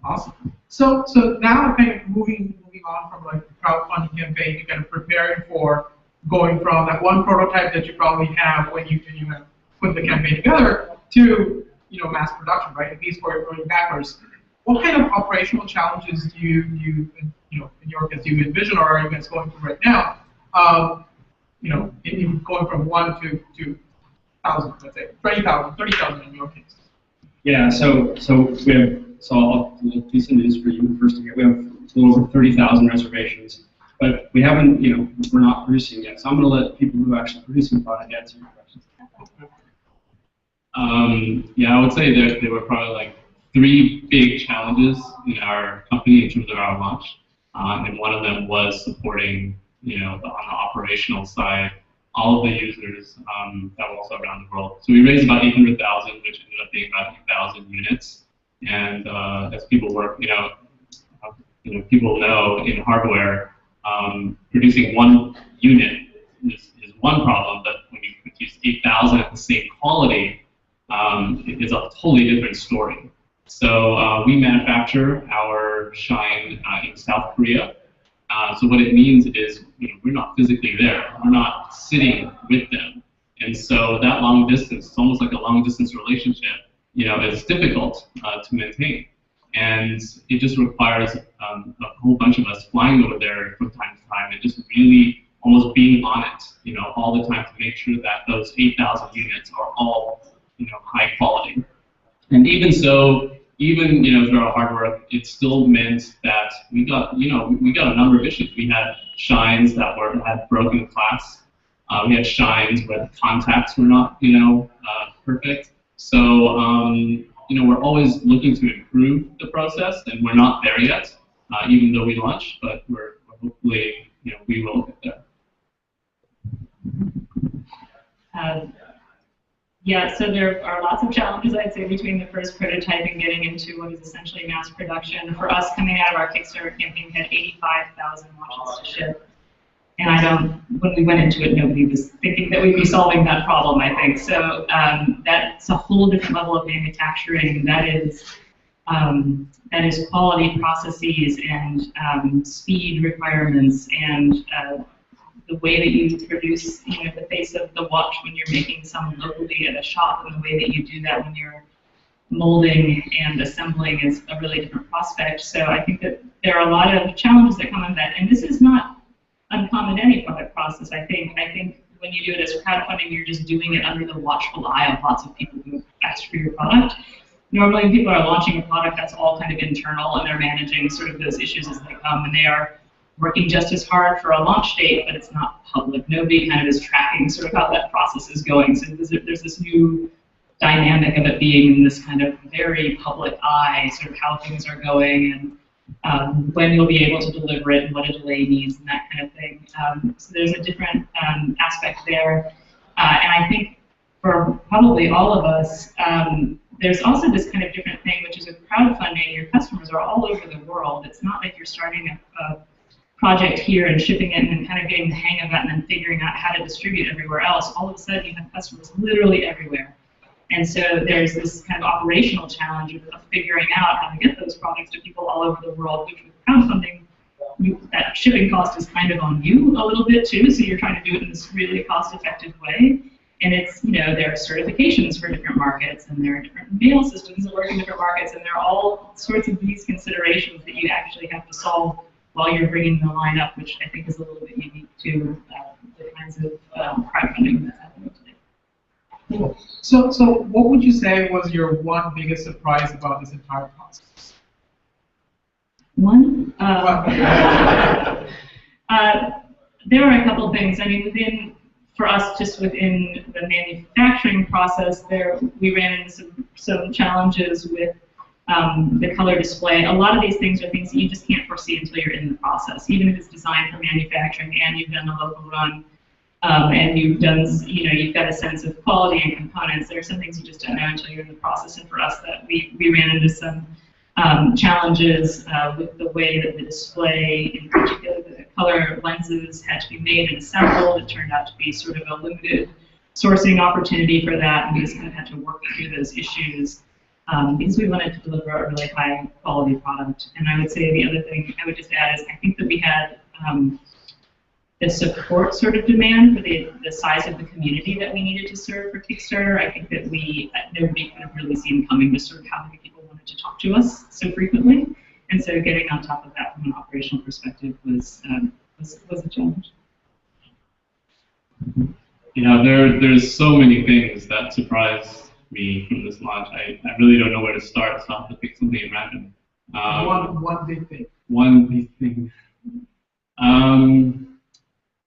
Awesome. So now kind of moving on from like the crowdfunding campaign, you're kind of preparing for going from that one prototype that you probably have when you have put the campaign together to mass production, right? At least for going backwards. What kind of operational challenges do you in your case, do you envision, or are you guys going through right now? In going from 1 to 1,000, let's say 20,000, 30,000 in your case. Yeah. So we have. So I'll do some news for you first. We have a little over 30,000 reservations, but we haven't. We're not producing yet. So I'm going to let people who are actually producing product answer your questions. Yeah, I would say there were probably like 3 big challenges in our company in terms of our launch, and one of them was supporting, on the operational side, all of the users that were also around the world. So we raised about 800,000, which ended up being about 8,000 units. And as people work, people know in hardware, producing 1 unit is one problem, but when you produce 8,000 at the same quality, it is a totally different story. So we manufacture our Shine in South Korea. So what it means is, we're not physically there. We're not sitting with them. And so that long distance, it's almost like a long distance relationship, is difficult to maintain. And it just requires a whole bunch of us flying over there from time to time and just really almost being on it, all the time to make sure that those 8,000 units are all, high quality. And even so, through our hard work, it still meant that we got a number of issues. We had shines that had broken glass. We had shines where the contacts were not, perfect. So, we're always looking to improve the process, and we're not there yet, even though we launched, but we're hopefully, we will get there. Yeah, so there are lots of challenges, I'd say, between the first prototype and getting into what is essentially mass production. For us, coming out of our Kickstarter campaign, we had 85,000 watches to ship. And when we went into it, nobody was thinking that we'd be solving that problem, I think. So that's a whole different level of manufacturing. That is quality processes and speed requirements and the way that you produce, the face of the watch when you're making some locally at a shop, and the way that you do that when you're molding and assembling is a really different prospect. So I think that there are a lot of challenges that come in that, and this is not uncommon in any product process. I think when you do it as crowdfunding, you're just doing it under the watchful eye of lots of people who have asked for your product. Normally, when people are launching a product, that's all kind of internal, and they're managing sort of those issues as they come, and they are working just as hard for a launch date, but it's not public. Nobody kind of is tracking sort of how that process is going. So there's this new dynamic of it being in this kind of very public eye, sort of how things are going and when you'll be able to deliver it and what a delay means and that kind of thing. So there's a different aspect there. And I think for probably all of us, there's also this kind of different thing, which is with crowdfunding, your customers are all over the world. It's not like you're starting a project here and shipping it and then kind of getting the hang of that and then figuring out how to distribute everywhere else. All of a sudden, you have customers literally everywhere. And so there's this kind of operational challenge of figuring out how to get those products to people all over the world, which with crowdfunding, that shipping cost is kind of on you a little bit too, so you're trying to do it in this really cost-effective way. And it's, there are certifications for different markets, and there are different mail systems that work in different markets, and there are all sorts of these considerations that you actually have to solve while you're bringing the line up, which I think is a little bit unique to the kinds of crowdfunding that's happening today. Cool. So what would you say was your one biggest surprise about this entire process? One? There are a couple of things. I mean, for us, just within the manufacturing process, we ran into some challenges with the color display. A lot of these things are things that you just can't foresee until you're in the process, even if it's designed for manufacturing and you've done a local run and you've done, you've got a sense of quality and components. There are some things you just don't know until you're in the process. And for us, that we ran into some challenges with the way that the display, in particular the color lenses, had to be made and assembled. It turned out to be sort of a limited sourcing opportunity for that, and we just kind of had to work through those issues. Because we wanted to deliver a really high quality product. And I would say the other thing I would just add is I think that we had the support sort of demand for the size of the community that we needed to serve for Kickstarter. I think that nobody could have really seen coming just sort of how many people wanted to talk to us so frequently. And so getting on top of that from an operational perspective was a challenge. Yeah, there's so many things that surprised me from this launch. I really don't know where to start, so I'll have to pick something at random. One big thing. One big thing.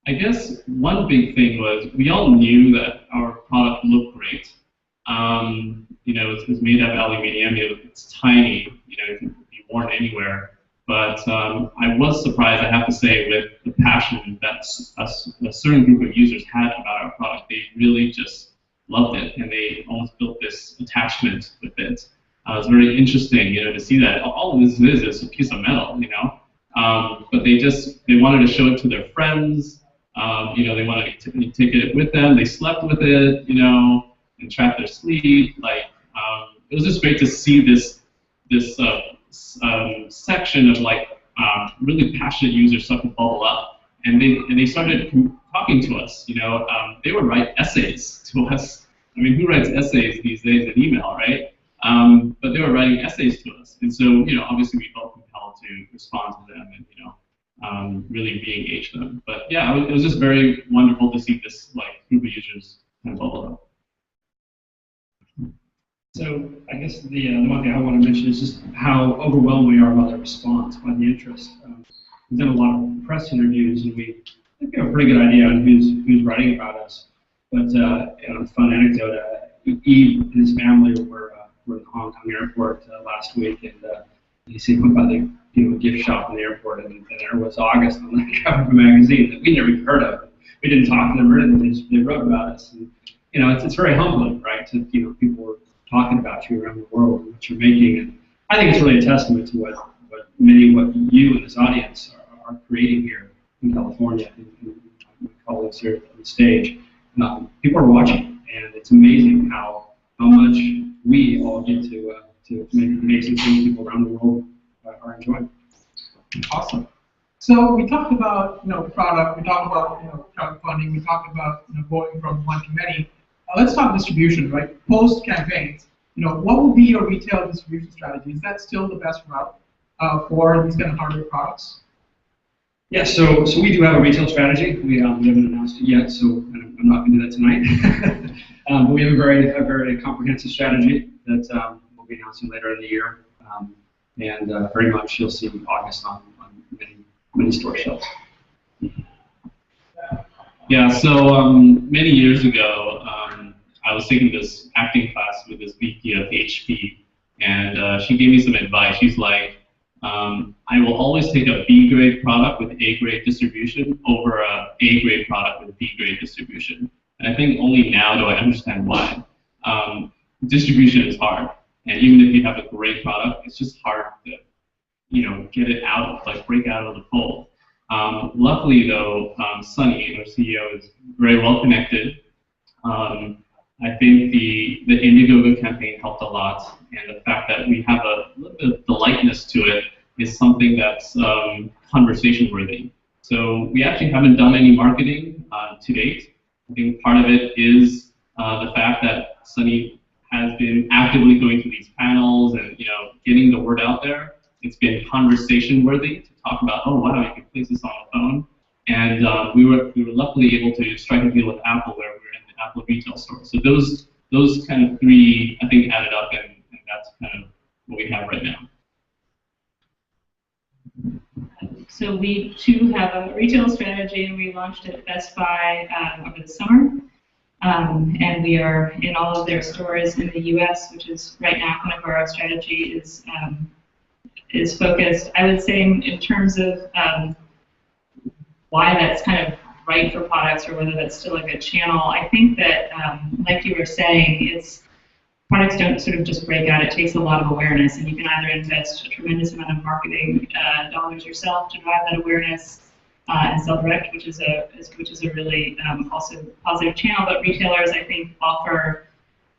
I guess one big thing was we all knew that our product looked great. You know, it was made of aluminium. It's tiny. You know, it can be worn anywhere. But I was surprised, I have to say, with the passion that a certain group of users had about our product. They really just loved it, and they almost built this attachment with it. It was very interesting, you know, to see that all this is a piece of metal, you know. But they wanted to show it to their friends. You know, they wanted to take it with them. They slept with it, you know, and track their sleep. Like, it was just great to see this section of like really passionate users start to bubble up, and they started talking to us. You know, they would write essays to us. I mean, who writes essays these days in email, right? But they were writing essays to us, and so you know, obviously we felt compelled to respond to them and you know, really re-engage them. But yeah, it was just very wonderful to see this like group of users kind of bubble up. So I guess the one thing I want to mention is just how overwhelmed we are by the response, by the interest. We've done a lot of press interviews, and I think we have a pretty good idea on who's writing about us. But you know, a fun anecdote: Eve and his family were in the Hong Kong airport last week, and he went by the gift shop in the airport, and there was August on the cover of a magazine that we never even heard of. We didn't talk to them or anything; they wrote about us. And you know, it's very humbling, right? To people were talking about you around the world and what you're making, and I think it's really a testament to what you and this audience are creating here in California, and my colleagues here on the stage. People are watching, and it's amazing how much we all get to make amazing things people around the world are enjoying. Awesome. So we talked about product, we talked about crowdfunding, we talked about going from one to many. Let's talk distribution, right? Post campaigns, what will be your retail distribution strategy? Is that still the best route for these kind of hardware products? Yeah, so we do have a retail strategy. We haven't announced it yet, so I'm not going to do that tonight. But we have a very comprehensive strategy that we'll be announcing later in the year, and very much you'll see August on many store shelves. Yeah, so many years ago, I was taking this acting class with this VP of HP, and she gave me some advice. She's like, I will always take a B-grade product with A-grade distribution over a A-grade product with B-grade distribution. And I think only now do I understand why. Distribution is hard, and even if you have a great product, it's just hard to, get it out, like break out of the fold. Luckily, though, Sunny, our CEO, is very well connected. I think the Indiegogo campaign helped a lot, and the fact that we have a little bit of politeness to it is something that's conversation worthy. So we actually haven't done any marketing to date. I think part of it is the fact that Sunny has been actively going to these panels and getting the word out there. It's been conversation worthy to talk about, oh wow, you can place this on the phone. And we were luckily able to strike a deal with Apple where we're in the Apple retail store. So those kind of three, I think, added up, and that's kind of what we have right now. So we too have a retail strategy, and we launched at Best Buy over the summer. And we are in all of their stores in the U.S., which is right now kind of where our strategy is focused. I would say in terms of why that's kind of right for products or whether that's still a good channel, I think that, like you were saying, products don't sort of just break out. It takes a lot of awareness, and you can either invest a tremendous amount of marketing dollars yourself to drive that awareness and sell direct, which is a really also positive channel. But retailers, I think, offer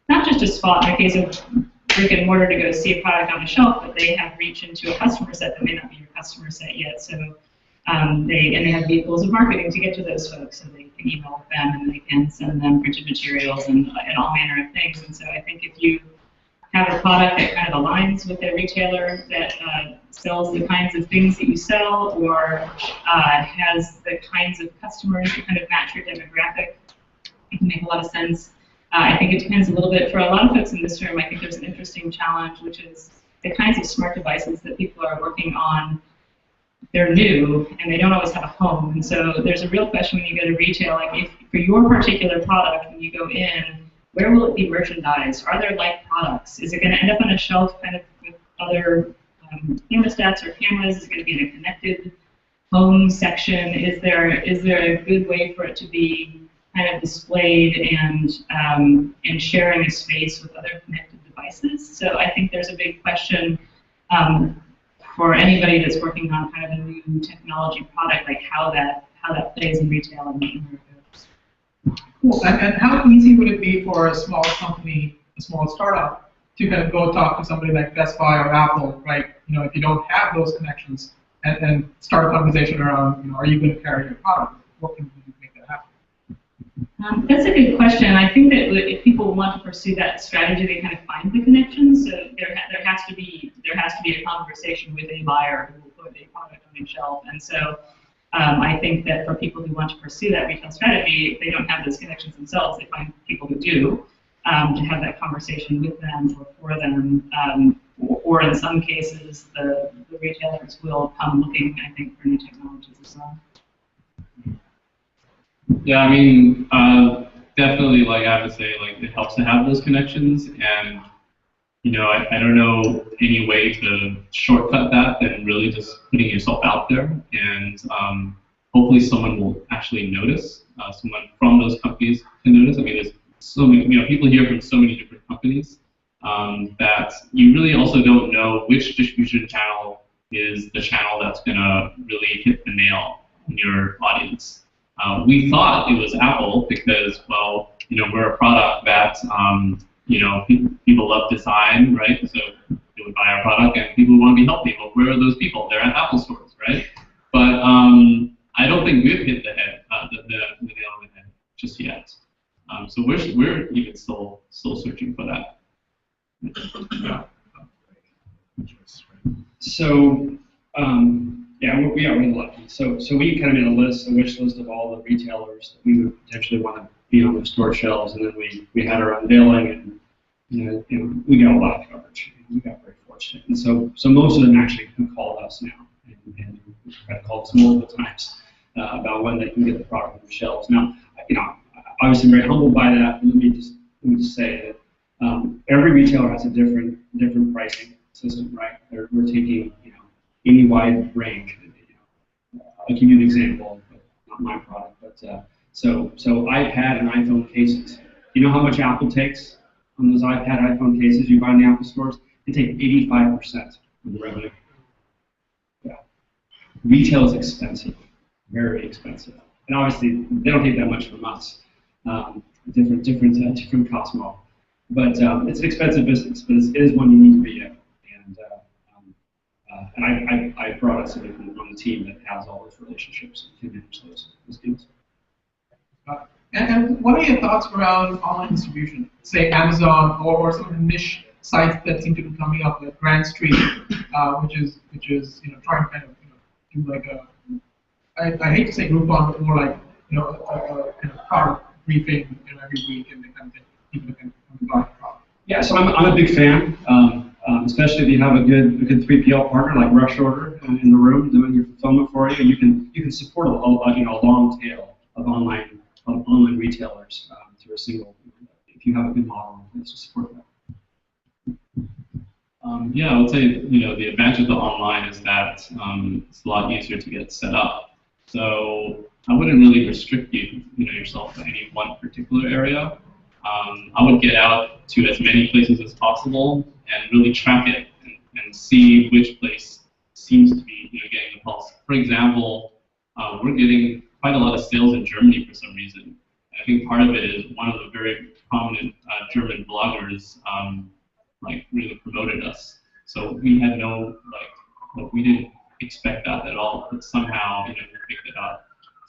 not just a spot in the case of brick and mortar to go see a product on a shelf, but they have reach into a customer set that may not be your customer set yet. So They have vehicles of marketing to get to those folks, so they can email them and they can send them printed materials and all manner of things. And so I think if you have a product that kind of aligns with a retailer that sells the kinds of things that you sell, or has the kinds of customers that kind of match your demographic, it can make a lot of sense. I think it depends a little bit. For a lot of folks in this room, I think there's an interesting challenge, which is the kinds of smart devices that people are working on. They're new, and they don't always have a home. And so there's a real question when you go to retail, like if for your particular product, when you go in, where will it be merchandised? Are there like products? Is it going to end up on a shelf kind of with other thermostats or cameras? Is it going to be in a connected home section? Is there a good way for it to be kind of displayed and sharing a space with other connected devices? So I think there's a big question for anybody that's working on kind of a new technology product, like how that plays in retail and where it goes. Cool. And how easy would it be for a small company, a small startup, to kind of go talk to somebody like Best Buy or Apple, right? You know, if you don't have those connections, and start a conversation around, you know, are you going to carry your product? What can you do to make that happen? That's a good question. I think that if people want to pursue that strategy, they kind of find the connections. So there has to be a conversation with a buyer who will put a product on a shelf. And so I think that for people who want to pursue that retail strategy, if they don't have those connections themselves, they find people who do to have that conversation with them or for them. Or in some cases, the retailers will come looking, I think, for new technologies as well. Yeah, I mean, definitely, like I would say, like it helps to have those connections, and you know, I don't know any way to shortcut that than really just putting yourself out there, and hopefully someone will actually notice. Someone from those companies can notice. I mean, there's so many, you know, people hear from so many different companies that you really also don't know which distribution channel is the channel that's gonna really hit the nail in your audience. We thought it was Apple because, well, you know, we're a product that, you know, people love design, right? So they would buy our product, and people want to be healthy. Well, where are those people? They're at Apple stores, right? But I don't think we've hit the nail on the head just yet. So we're even still searching for that. So. Yeah, we're lucky. So we kind of made a wish list of all the retailers that we would potentially want to be on the store shelves, and then we had our unveiling, and you know, we got a lot of coverage. We got very fortunate, and so most of them actually have called us now, and we've kind of called us multiple times about when they can get the product on the shelves. Now, you know, obviously I'm very humbled by that. Let me just say that every retailer has a different pricing system, right? We're taking, you know, any wide range. I'll give you an example, but not my product. But so iPad and iPhone cases. You know how much Apple takes on those iPad, iPhone cases you buy in the Apple stores? They take 85% of the revenue. Yeah. Retail is expensive, very expensive, and obviously they don't take that much from us. Different Cosmo, but it's an expensive business, but it is one you need to be in. And I brought us on the team that has all those relationships and can manage those deals. And what are your thoughts around online distribution? Say Amazon or some of the niche sites that seem to be coming up, like Grand Street, which is you know, trying to kind of, you know, do like a I hate to say Groupon, but more like, you know, a kind of product briefing, you know, every week, and they kind of get people to kind of buy the product. Yeah, so I'm a big fan. Especially if you have a good 3PL partner like Rush Order in the room doing your fulfillment for you, you can support a long tail of online retailers through a single. If you have a good model, to support that. Yeah, I would say, you know, the advantage of the online is that it's a lot easier to get set up. So I wouldn't really restrict yourself to any one particular area. I would get out to as many places as possible and really track it and see which place seems to be, you know, getting the pulse. For example, we're getting quite a lot of sales in Germany for some reason. I think part of it is one of the very prominent German bloggers like really promoted us. So we had we didn't expect that at all, but somehow you picked it up.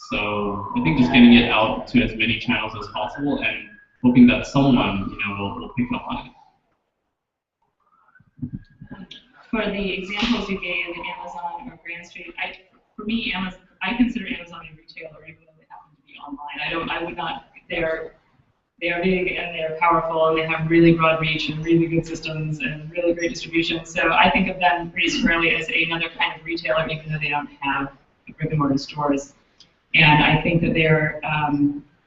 So I think just getting it out to as many channels as possible and hoping that someone will pick up on it. For the examples you gave, Amazon or Grand Street, for me, Amazon, I consider Amazon a retailer, even though they happen to be online. I would not. They are big and they're powerful and they have really broad reach and really good systems and really great distribution. So I think of them pretty squarely as another kind of retailer, even though they don't have brick and mortar stores. And I think that they're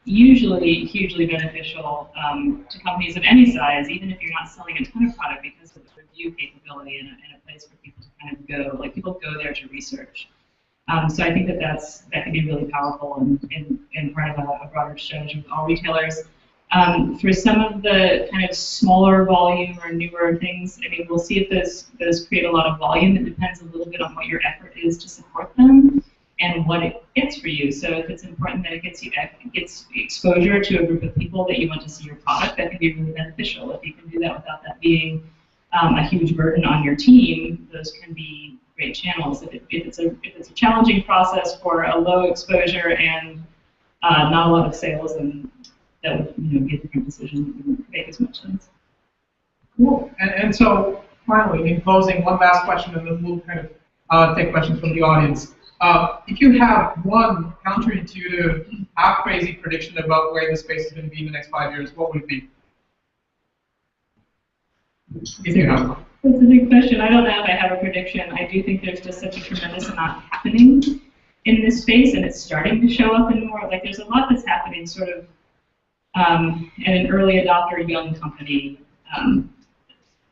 usually hugely beneficial to companies of any size, even if you're not selling a ton of product, because of the review capability and a place for people to kind of go. Like people go there to research. So I think that that can be really powerful and part of a broader strategy with all retailers. For some of the kind of smaller volume or newer things, I mean, we'll see if those create a lot of volume. It depends a little bit on what your effort is to support them and what it gets for you. So if it's important that it gets exposure to a group of people that you want to see your product, that can be really beneficial. If you can do that without that being a huge burden on your team, those can be great channels. If it's a challenging process for a low exposure and not a lot of sales, then that would be a different decision. It wouldn't make as much sense. Cool. And so finally, in closing, one last question, and then we'll kind of take questions from the audience. If you have one counterintuitive, half-crazy prediction about where the space is going to be in the next 5 years, what would it be? If you have one. That's a big question. I don't know if I have a prediction. I do think there's just such a tremendous amount happening in this space, and it's starting to show up in more. Like there's a lot that's happening sort of at an early adopter, young company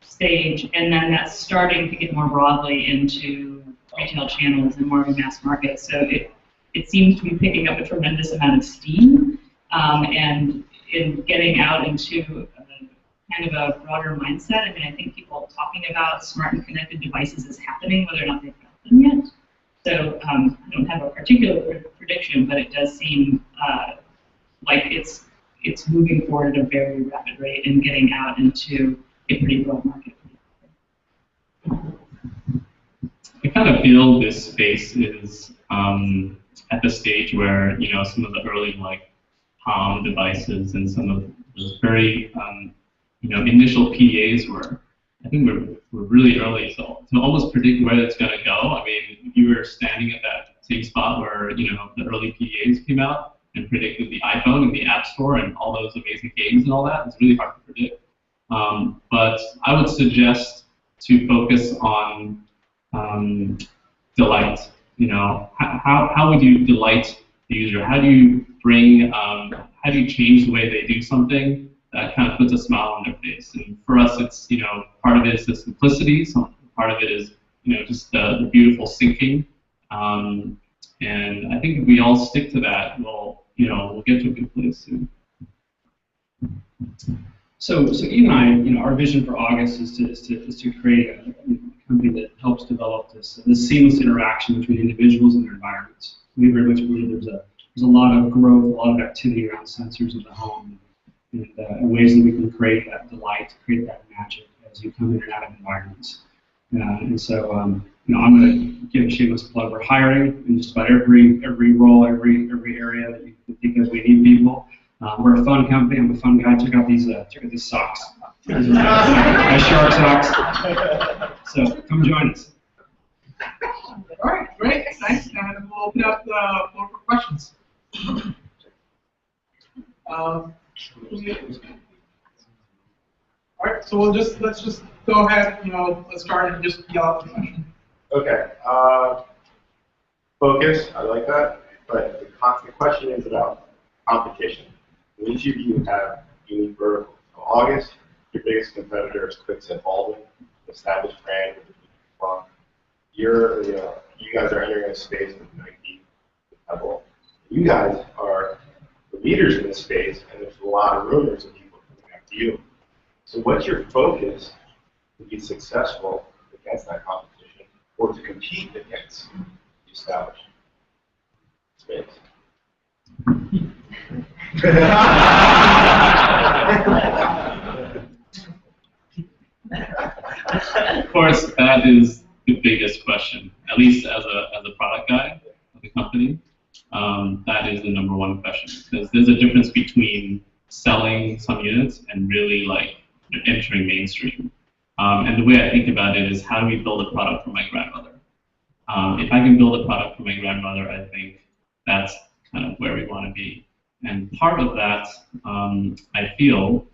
stage, and then that's starting to get more broadly into retail channels and more of a mass market. So it seems to be picking up a tremendous amount of steam, and in getting out into kind of a broader mindset. I mean, I think people talking about smart and connected devices is happening, whether or not they've got them yet. So I don't have a particular prediction, but it does seem like it's moving forward at a very rapid rate and getting out into a pretty broad market. I kind of feel this space is at the stage where some of the early like palm devices and some of those very initial PDAs were. I think we're really early, so to almost predict where it's going to go. I mean, you were standing at that same spot where the early PDAs came out and predicted the iPhone and the App Store and all those amazing games and all that. It's really hard to predict. But I would suggest to focus on delight. How would you delight the user? How do you bring? How do you change the way they do something that kind of puts a smile on their face? And for us, it's part of it is the simplicity. So part of it is just the beautiful syncing. And I think if we all stick to that, we'll get to a good place soon. So Eve and I, our vision for August is to create a company that helps develop this seamless interaction between individuals and their environments. We very much believe there's a lot of growth, a lot of activity around sensors in the home, and ways that we can create that delight, create that magic as you come in and out of environments. And so I'm going to give a shameless plug. We're hiring in just about every role, every area that you can think of. We need people. We're a fun company. I'm a fun guy. Check out these socks. These are my shark socks. So come join us. All right, great, thanks. And we'll open up the floor for questions. All right, so let's just go ahead. Let's start and just yell out the question. Okay. Focus. I like that. But the question is about competition. Each of you have unique verticals. So August, your biggest competitor is Kwikset Baldwin, an established brand with a deep funk. You guys are entering a space with Nike, with Pebble. You guys are the leaders in this space, and there's a lot of rumors of people coming after you. So what's your focus to be successful against that competition, or to compete against the established space? Of course, that is the biggest question, at least as a product guy of the company. That is the #1 question, because there's a difference between selling some units and really like entering mainstream. And the way I think about it is, how do we build a product for my grandmother? If I can build a product for my grandmother, I think that's kind of where we want to be. And part of that, I feel,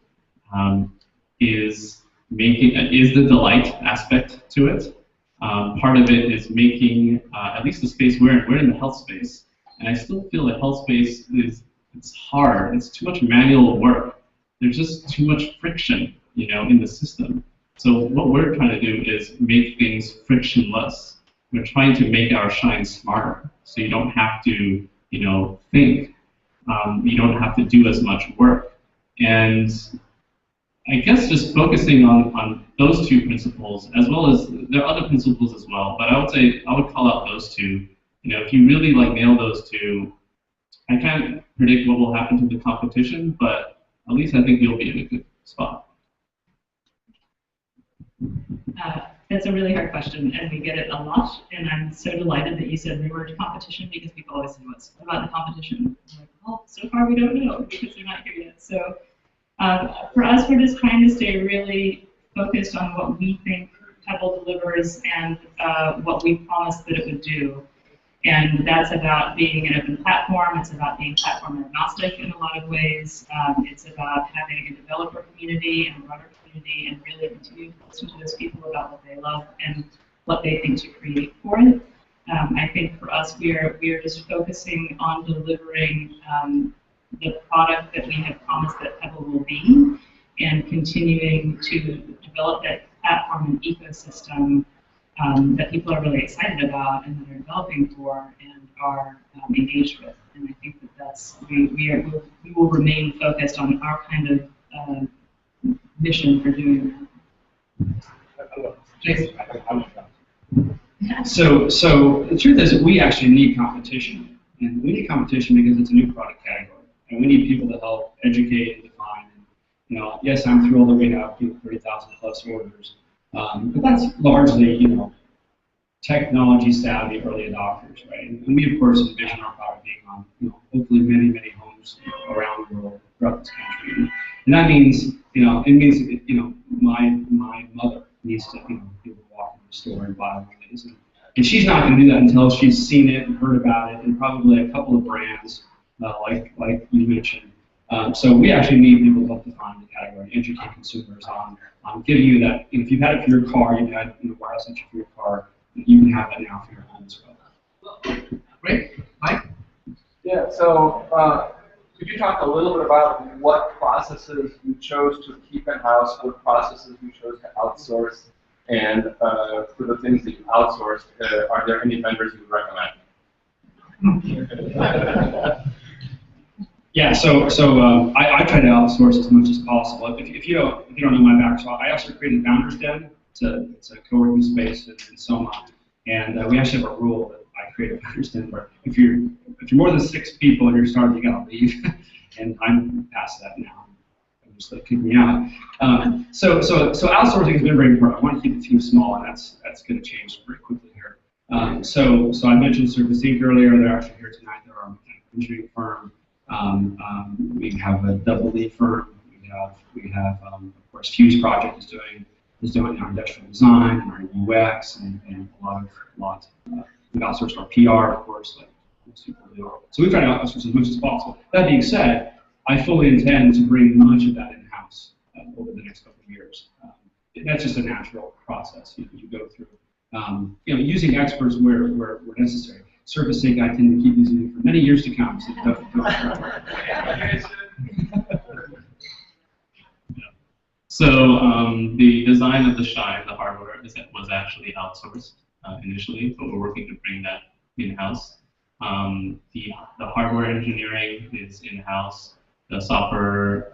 is the delight aspect to it. Part of it is making at least the space we're in the health space, and I still feel the health space it's hard. It's too much manual work. There's just too much friction, in the system. So what we're trying to do is make things frictionless. We're trying to make our shine smarter, so you don't have to, think. You don't have to do as much work. And I guess just focusing on those two principles, as well as there are other principles as well, but I would call out those two. If you really nail those two, I can't predict what will happen to the competition, but at least I think you'll be in a good spot. That's a really hard question, and we get it a lot, and I'm so delighted that you said reword competition, because people always say, what's about the competition? I'm like, well, so far we don't know, because they're not here yet. So for us, we're just trying to stay really focused on what we think Pebble delivers and what we promised that it would do. And that's about being an open platform. It's about being platform agnostic in a lot of ways. It's about having a developer community and a broader community, and really continue to listen to those people about what they love and what they think to create for it. I think for us, we are just focusing on delivering the product that we have promised that Pebble will be, and continuing to develop that platform and ecosystem that people are really excited about and that are developing for and are engaged with. And I think that we will remain focused on our kind of mission for doing that. So the truth is that we actually need competition, and we need competition because it's a new product category, and we need people to help educate and define. And, yes, I'm thrilled that we have 30,000 plus orders, but that's largely technology savvy early adopters, right? And we of course envision our product being on hopefully many homes around the world, throughout this country, and that means my mother needs to be able to walk in the store and buy one of these, and she's not going to do that until she's seen it and heard about it, and probably a couple of brands like you mentioned. So we actually need people to help define the category, educate consumers on giving you that. If you've had it for your car, you've had wireless entry for your car, you can have that now for your home as well. Great, Mike. Yeah. So could you talk a little bit about what processes you chose to keep in house, what processes you chose to outsource, and for the things that you outsourced, are there any vendors you would recommend? Yeah, so I try to outsource as much as possible. If you don't know my background, I also created Founders Den. It's a co-working space in Soma, and we actually have a rule that I created Founders Den where if you're more than 6 people and you're starting, you gotta leave, and I'm past that now. I'm just kick me out. So outsourcing has been very important. I want to keep the team small, and that's going to change very quickly here. So I mentioned Surface Inc. earlier. They're actually here tonight. They're our mechanical engineering firm. We have a double E firm. We have of course Fuse Project is doing our industrial design and our UX and a lot. We've outsourced our PR, of course, like most people do. So we try to outsource as much as possible. That being said, I fully intend to bring much of that in-house over the next couple of years. That's just a natural process you go through. Using experts where necessary. Surface Inc. I tend to keep using it for many years to come. So So the design of the Shine, the hardware, was actually outsourced initially, but we're working to bring that in-house. The hardware engineering is in-house. The software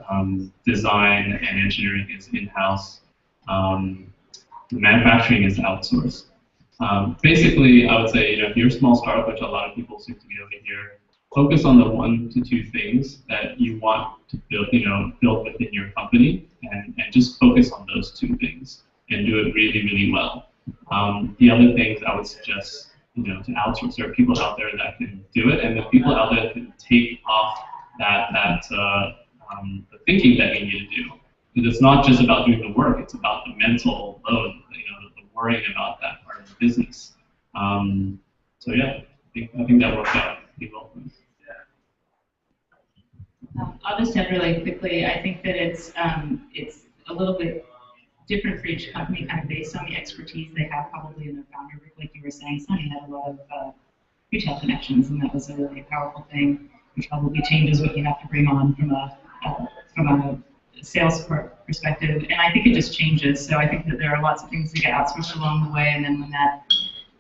design and engineering is in-house. The manufacturing is outsourced. Basically, I would say, if you're a small startup, which a lot of people seem to be over here, focus on the 1 to 2 things that you want to build within your company, and just focus on those 2 things and do it really, really well. The other things I would suggest, to outsource. There are people out there that can do it, and the people out there that can take off the thinking that you need to do. Because it's not just about doing the work; it's about the mental load, the worrying about that part of the business. So yeah, I think that worked out pretty well. I'll just add really quickly. I think that it's a little bit different for each company, kind of based on the expertise they have probably in their founder group. Like you were saying, Sunny had a lot of retail connections, and that was a really powerful thing, which probably changes what you have to bring on from a sales support perspective. And I think it just changes. So I think that there are lots of things that get outsourced along the way, and then when that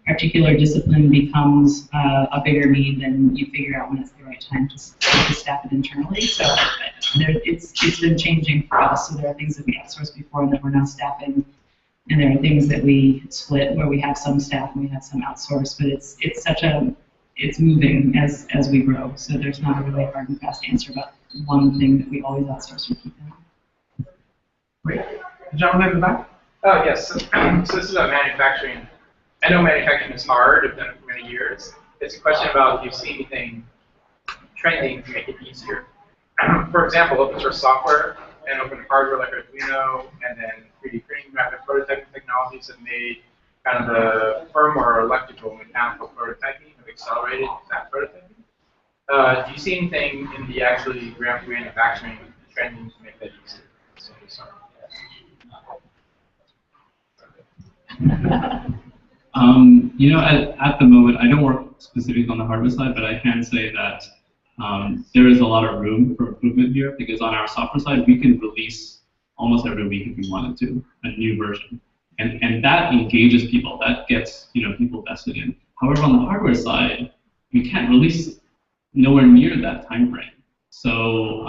particular discipline becomes a bigger need, then you figure out when it's the right time to staff it internally. So it's been changing for us. So there are things that we outsourced before and that we're now staffing, and there are things that we split where we have some staff and we have some outsourced. But it's moving as we grow. So there's not a really hard and fast answer about one thing that we always outsource or keep in. Great. Gentleman in the back. Oh yes. So this is about manufacturing. I know manufacturing is hard. I've done it for many years. It's a question about if you see anything trending to make it easier. For example, open source software and open hardware like Arduino, and then 3D printing, rapid prototyping technologies have made kind of the firmware, electrical, mechanical prototyping have accelerated that prototyping. Do you see anything in the actually manufacturing trending to make that easier? At the moment, I don't work specifically on the hardware side, but I can say that there is a lot of room for improvement here, because on our software side, we can release almost every week if we wanted to, a new version. And that engages people, that gets people vested in. However, on the hardware side, we can't release nowhere near that time frame. So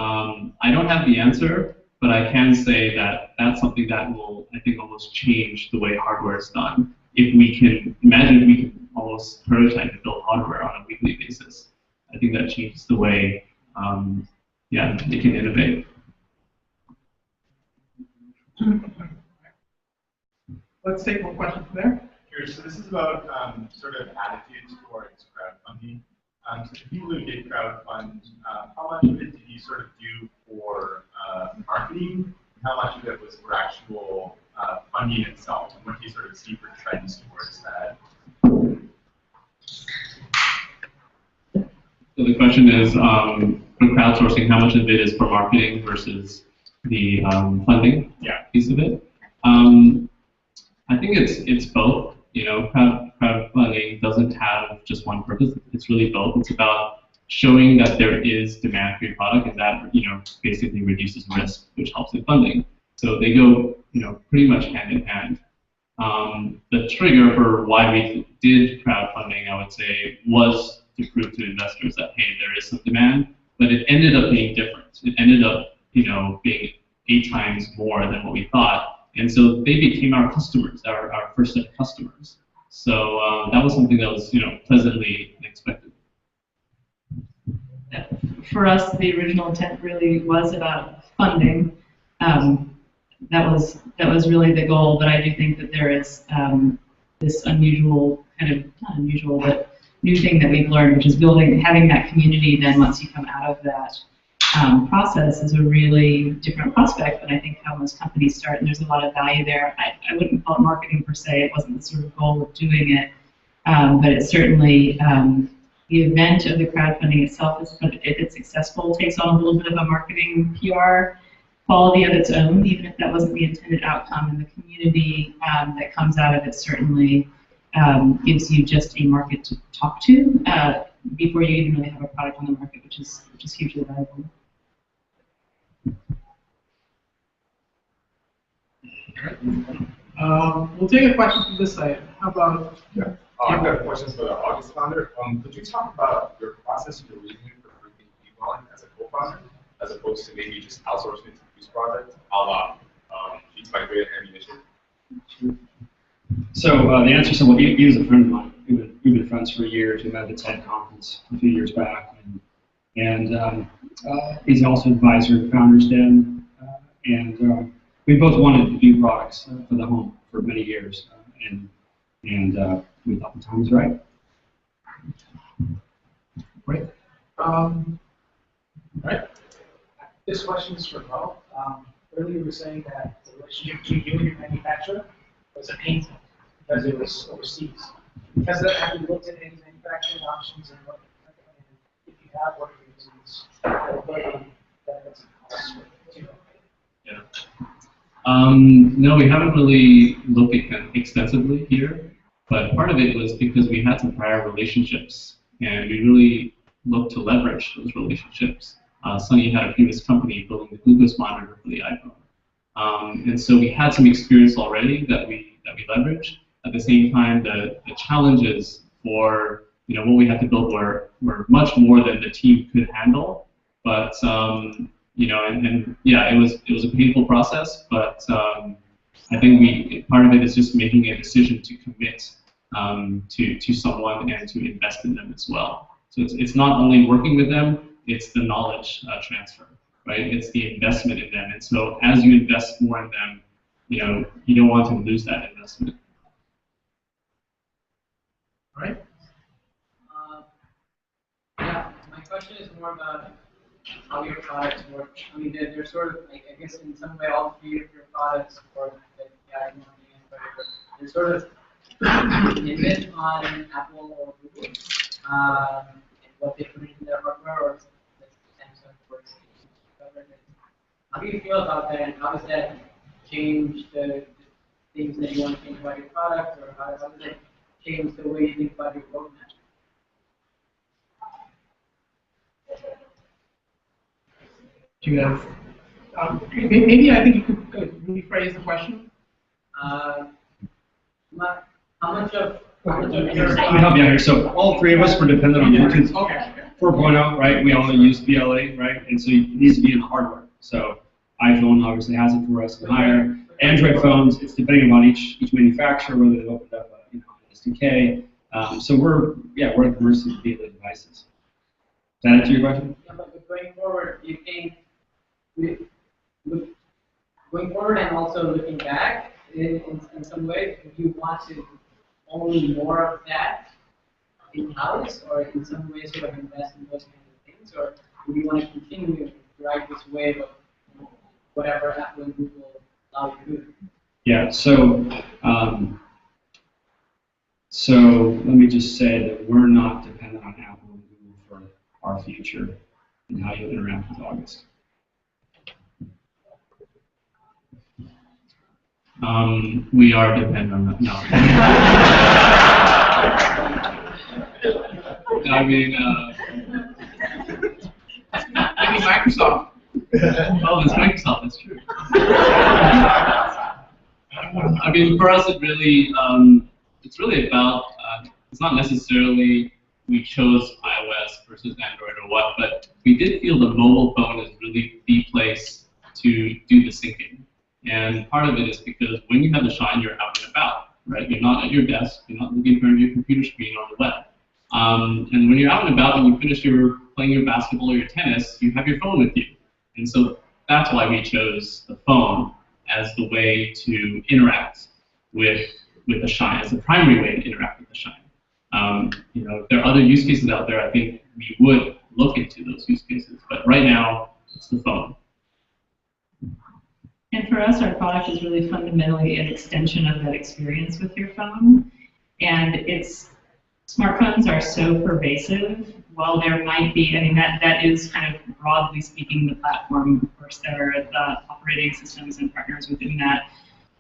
I don't have the answer, but I can say that that's something that will, I think, almost change the way hardware is done. If we can imagine, we can almost prototype and build hardware on a weekly basis. I think that changes the way, they can innovate. Let's take one question from there. Sure. So this is about sort of attitudes towards crowdfunding. So the people who did crowdfund, how much of it did you sort of do for marketing? How much of it was for actual funding itself? And what do you sort of see for trends towards that? So the question is, for crowdsourcing, how much of it is for marketing versus the funding piece of it? I think it's both. Crowdfunding doesn't have just one purpose. It's really both. It's about showing that there is demand for your product, and that basically reduces risk, which helps with funding. So they go pretty much hand in hand. The trigger for why we did crowdfunding, I would say, was to prove to investors that, hey, there is some demand, but it ended up being different. It ended up being 8 times more than what we thought. And so they became our customers, our first set of customers. So that was something that was pleasantly unexpected. For us, the original intent really was about funding. That was really the goal, but I do think that there is this unusual, not unusual, but new thing that we've learned, which is having that community then once you come out of that process is a really different prospect than I think how most companies start, and there's a lot of value there. I wouldn't call it marketing per se, it wasn't the sort of goal of doing it, but it's certainly the event of the crowdfunding itself, if it's successful, takes on a little bit of a marketing PR quality of its own, even if that wasn't the intended outcome, and the community that comes out of it certainly gives you just a market to talk to before you even really have a product on the market, which is hugely valuable. We'll take a question from this side. How about? Yeah. I've got questions for the August founder. Could you talk about your process, your reasoning for bringing people on as a co-founder, as opposed to maybe just outsourcing it to use project, a la Sheets by Grid ammunition? So the answer is, well, he was a friend of mine. We've been friends for years. We met at the TED conference a few years back, and he's also advisor at Founders Den, and we both wanted to do products for the home for many years, and And we thought the time was right. Great. Right. This question is for Bo. Earlier you were saying that the relationship between you and your manufacturer was a pain point because it was overseas. Have you looked at any manufacturing options and what, if you have, what are the reasons, what are the benefits and costs? Yeah. No, we haven't really looked at it extensively here, but part of it was because we had some prior relationships, and we really looked to leverage those relationships. Sunny had a previous company building the glucose monitor for the iPhone, and so we had some experience already that we leveraged. At the same time, the challenges for what we had to build were much more than the team could handle, but and yeah, it was a painful process, but I think part of it is just making a decision to commit to someone and to invest in them as well. So it's not only working with them, it's the knowledge transfer, right? It's the investment in them, and so as you invest more in them, you don't want to lose that investment. All right. Yeah, my question is more about how your products work. I mean, they're sort of, like, I guess in some way, all three of your products, or they're sort of dependent on Apple or Google, and what they put into their hardware, or Samsung works. How do you feel about that, and how does that change the things that you want to think about your product, or how does it change the way you think about your roadmap? Do you have, maybe I think you could rephrase the question. How much of Let me help you out here. So all three of us were dependent on Bluetooth 4.0, right? We all use BLA, right? And so it needs to be in hardware. So iPhone obviously has it for us and higher. Android phones, it's depending on each manufacturer, whether they've opened up an SDK. So we're at the mercy of BLA devices. Does that answer your question? Yeah, but going forward, you think, going forward and also looking back, in some ways, do you want to own more of that in-house, or in some ways sort of invest in those kinds of things, or do you want to continue to ride this wave of whatever Apple and Google allow you to do? Yeah, so let me just say that we're not dependent on Apple and Google for our future and how you interact with August. We are dependent on that. No. I mean, maybe Microsoft. Oh, it's Microsoft. That's true. I mean, for us, it's really about. It's not necessarily we chose iOS versus Android or what, but we did feel the mobile phone is really the place to do the syncing. And part of it is because when you have the Shine, you're out and about, right? You're not at your desk, you're not looking in front of your computer screen on the web. And when you're out and about and you finish playing your basketball or your tennis, you have your phone with you. And so that's why we chose the phone as the way to interact with the Shine, as the primary way to interact with the Shine. If there are other use cases out there, I think we would look into those use cases. But right now, it's the phone. And for us, our product is really fundamentally an extension of that experience with your phone. And smartphones are so pervasive. While there might be, I mean, that is kind of broadly speaking the platform. Of course, there are operating systems and partners within that.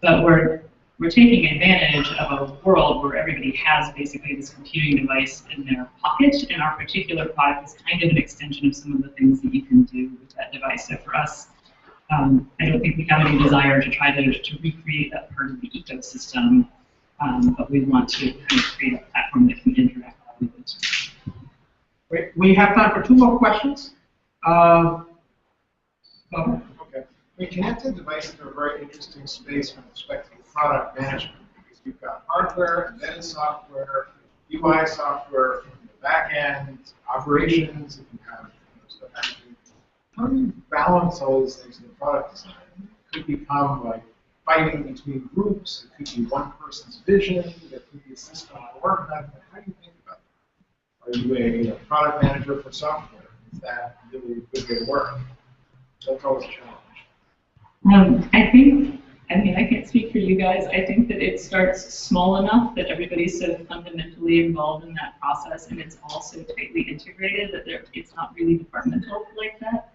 But we're taking advantage of a world where everybody has basically this computing device in their pocket, and our particular product is kind of an extension of some of the things that you can do with that device. So for us, I don't think we have any desire to try to recreate that part of the ecosystem, but we want to kind of create a platform that can interact with it. Great. We have time for two more questions. Okay. I mean, connected devices are a very interesting space from the perspective of product management, because you've got hardware, embedded software, UI software, the back end, operations, if you have stuff happening. How do you balance all these things in the product design? It could become like fighting between groups. It could be one person's vision. It could be a system at work. How do you think about it? Are you a product manager for software? Is that really a good way to work? That's always a challenge. I mean, I can't speak for you guys. I think that it starts small enough that everybody's so fundamentally involved in that process, and it's all so tightly integrated that it's not really departmental like that.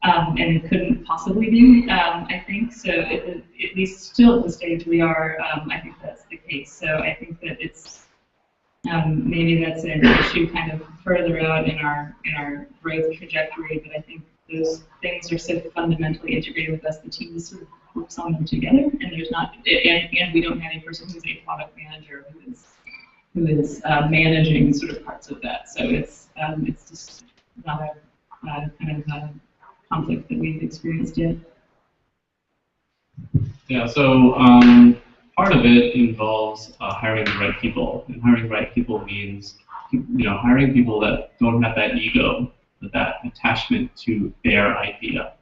And it couldn't possibly be, I think. So at least still at the stage we are, I think that's the case. So I think that it's maybe that's an issue kind of further out in our growth trajectory, but I think those things are so fundamentally integrated with us. The team sort of works on them together, and there's not, and we don't have a person who's a product manager who is managing sort of parts of that. So it's just not a kind of a conflict that we've experienced yet. Yeah, so part of it involves hiring the right people, and hiring the right people means hiring people that don't have that ego, that attachment to their idea.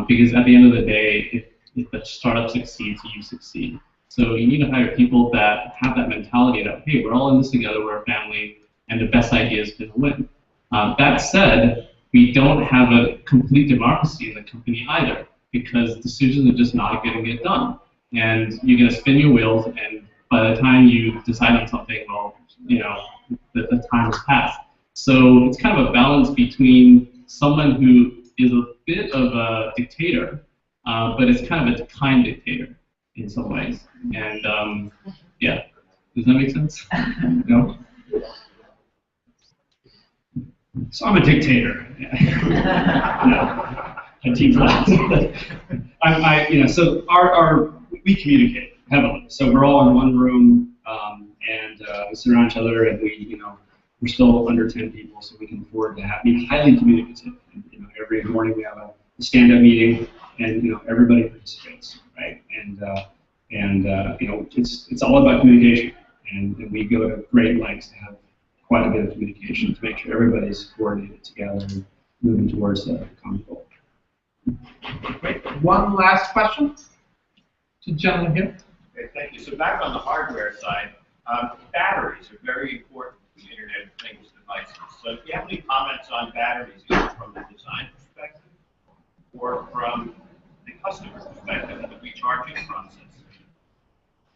Because at the end of the day, if the startup succeeds, you succeed. So you need to hire people that have that mentality that, hey, we're all in this together, we're a family, and the best idea is going to win. That said, we don't have a complete democracy in the company either, because decisions are just not going to get done. And you're going to spin your wheels, and by the time you decide on something, well, the time has passed. So it's kind of a balance between someone who is a bit of a dictator, but it's kind of a kind dictator in some ways. And yeah, does that make sense? No? So I'm a dictator. No, I teach that. So we communicate heavily. So we're all in one room, and we sit around each other, and we're still under 10 people, so we can afford to be highly communicative. And, every morning we have a stand-up meeting, and everybody participates, right? And it's all about communication, and we go to great lengths to have quite a bit of communication to make sure everybody's coordinated together and moving towards the common goal. Great. One last question to gentleman here. Okay, thank you. So back on the hardware side, batteries are very important to the Internet of Things devices. So do you have any comments on batteries, either from the design perspective or from the customer perspective and the recharging process?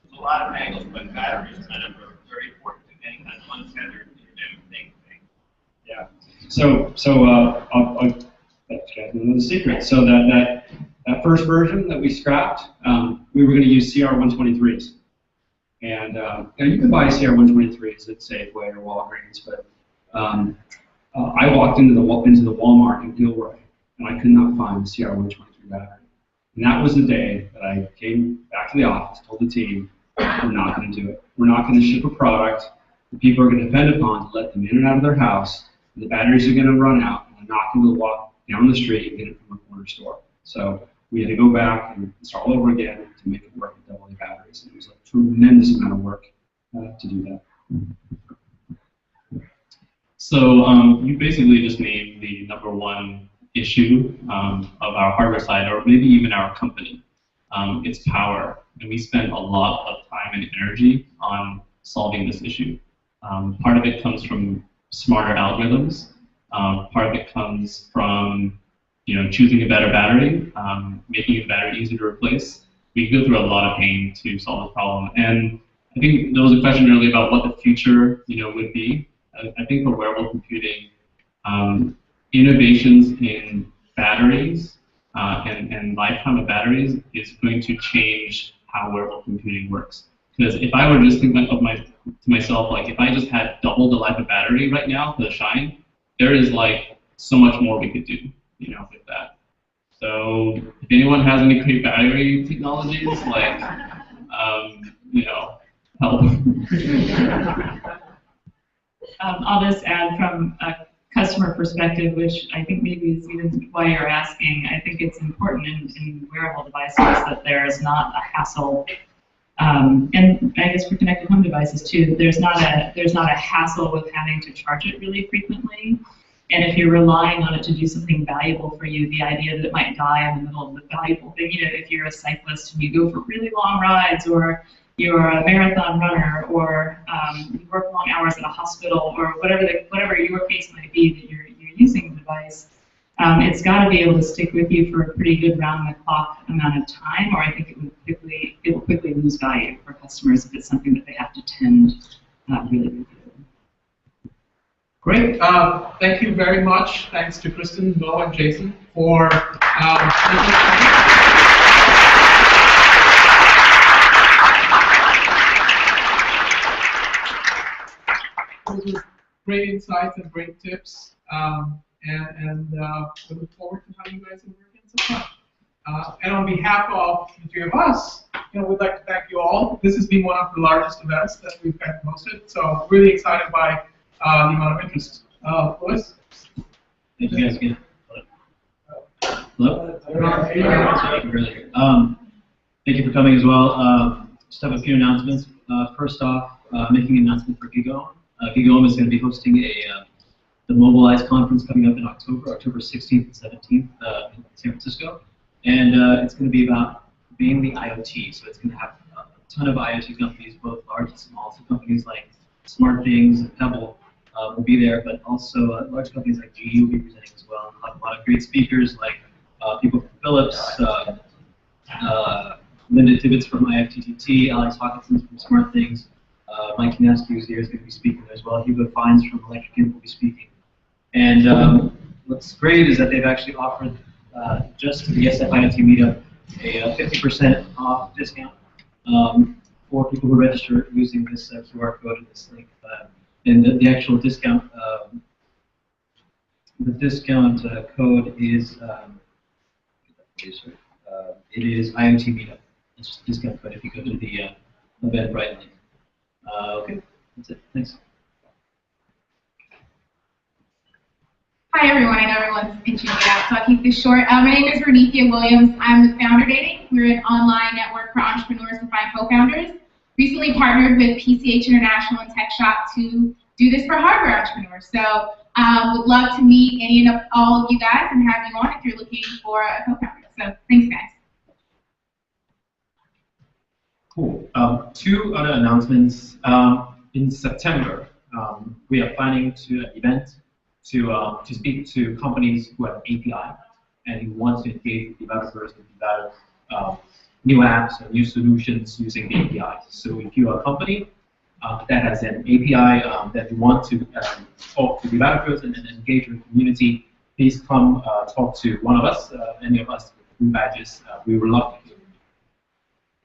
There's a lot of angles, but batteries kind of are very important to any kind of untethered Internet of Things thing. Yeah. So I'll let you guys know the secret. So that first version that we scrapped, we were going to use CR123s. And you can buy CR123s at Safeway or Walgreens, but I walked into the Walmart in Gilroy, and I could not find the CR123 battery. And that was the day that I came back to the office, told the team, we're not going to do it. We're not going to ship a product that people are going to depend upon to let them in and out of their house, and the batteries are going to run out, and they're not going to walk down the street and get it from a corner store. So we had to go back and start all over again to make it work with AA batteries. And it was a tremendous amount of work to do that. So you basically just named the #1 issue of our hardware side, or maybe even our company. It's power. And we spend a lot of time and energy on solving this issue. Part of it comes from smarter algorithms. Part of it comes from choosing a better battery, making the battery easier to replace. We go through a lot of pain to solve this problem. And I think there was a question earlier about what the future would be. I think for wearable computing, innovations in batteries and lifetime of batteries is going to change how wearable computing works. Because if I were to just think to myself, like if I just had double the life of battery right now for the Shine, there is like so much more we could do, with that. So if anyone has any great battery technologies, like, help. I'll just add from a customer perspective, which I think maybe is even why you're asking. I think it's important in wearable devices that there is not a hassle, and I guess for connected home devices too. There's not a hassle with having to charge it really frequently. And if you're relying on it to do something valuable for you, the idea that it might die in the middle of the valuable thing, you know, if you're a cyclist and you go for really long rides, or you're a marathon runner, or you work long hours at a hospital, or whatever your case might be that you're using the device, it's got to be able to stick with you for a pretty good round-the-clock amount of time, or I think it will quickly lose value for customers if it's something that they have to tend really regularly. Great. Thank you very much. Thanks to Kristen, Bo, and Jason for great insights and great tips. And we look forward to how you guys are working so far. And on behalf of the three of us, we'd like to thank you all. This has been one of the largest events that we've had hosted, so really excited by the amount of interest. Louis? Thank you guys again. Hello? Thank you for coming as well. Just have a few announcements. First off, making an announcement for GigaOM. GigaOM is going to be hosting the Mobilize conference coming up in October 16th and 17th in San Francisco. And it's going to be about mainly IoT. So it's going to have a ton of IoT companies, both large and small. So companies like SmartThings and Pebble will be there, but also large companies like GE will be presenting as well. And a lot of great speakers like people from Philips, Linda Tibbetts from IFTTT, Alex Hawkinson from SmartThings, Mike Kineski, who's here, is going to be speaking as well. Hugo Fines from Electric Imp will be speaking. And what's great is that they've actually offered just to the SF IoT Meetup a 50% off discount for people who register using this QR code and this link. And the actual discount, code is it is IoT Meetup. It's just a discount code if you go to the Eventbrite link. Okay, that's it. Thanks. Hi everyone, I know everyone's itching to get out, so I'll keep this short. My name is Renithia Williams. I'm with Founder Dating. We're an online network for entrepreneurs to find co-founders. Recently partnered with PCH International and Tech Shop to do this for hardware entrepreneurs. So would love to meet any and all of you guys and have you on if you're looking for a co-founder. So thanks guys. Cool. Two other announcements. In September, we are planning an event to speak to companies who have API and who want to engage with developers and develop new apps and new solutions using the API. So if you're a company that has an API that you want to talk to developers and engage with the community, please come talk to one of us, any of us with blue badges. We would love to hear.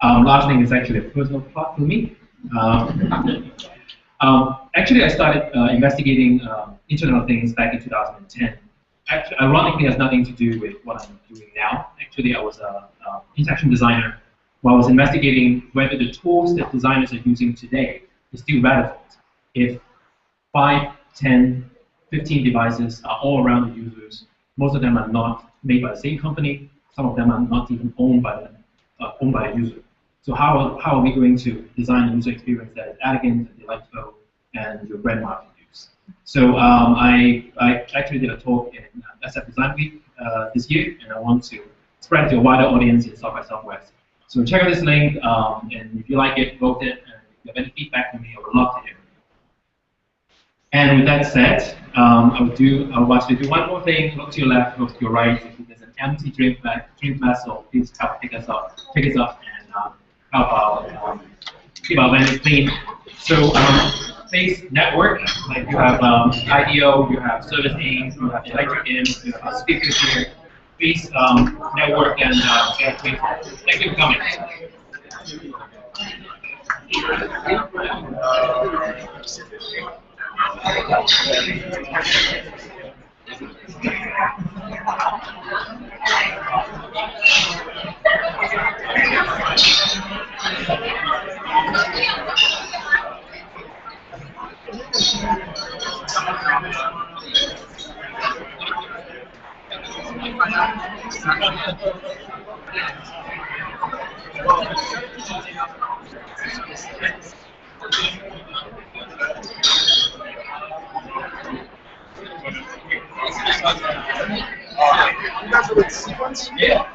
Last thing is actually a personal plot for me. Actually, I started investigating Internet of Things back in 2010. Actually, ironically, it has nothing to do with what I'm doing now. Actually, I was an interaction designer who I was investigating whether the tools that designers are using today is still relevant if 5, 10, 15 devices are all around the users. Most of them are not made by the same company. Some of them are not even owned by the user. So how are we going to design a user experience that is elegant and delightful and your brand market use? So I actually did a talk in SF Design Week this year, and I want to spread to a wider audience in South by Southwest. So check out this link, and if you like it, vote it, and if you have any feedback from me, I would love to hear from you. And with that said, I will actually do one more thing. Look to your left, look to your right. If there's an empty drink vessel, please help pick us up, and help our keep our venues clean. So Face Network, like you have IDEO, you have Service Aim, you have Electric Imp, you have speakers here. Face Network and thank you for coming. You guys are with Sequence? Yeah.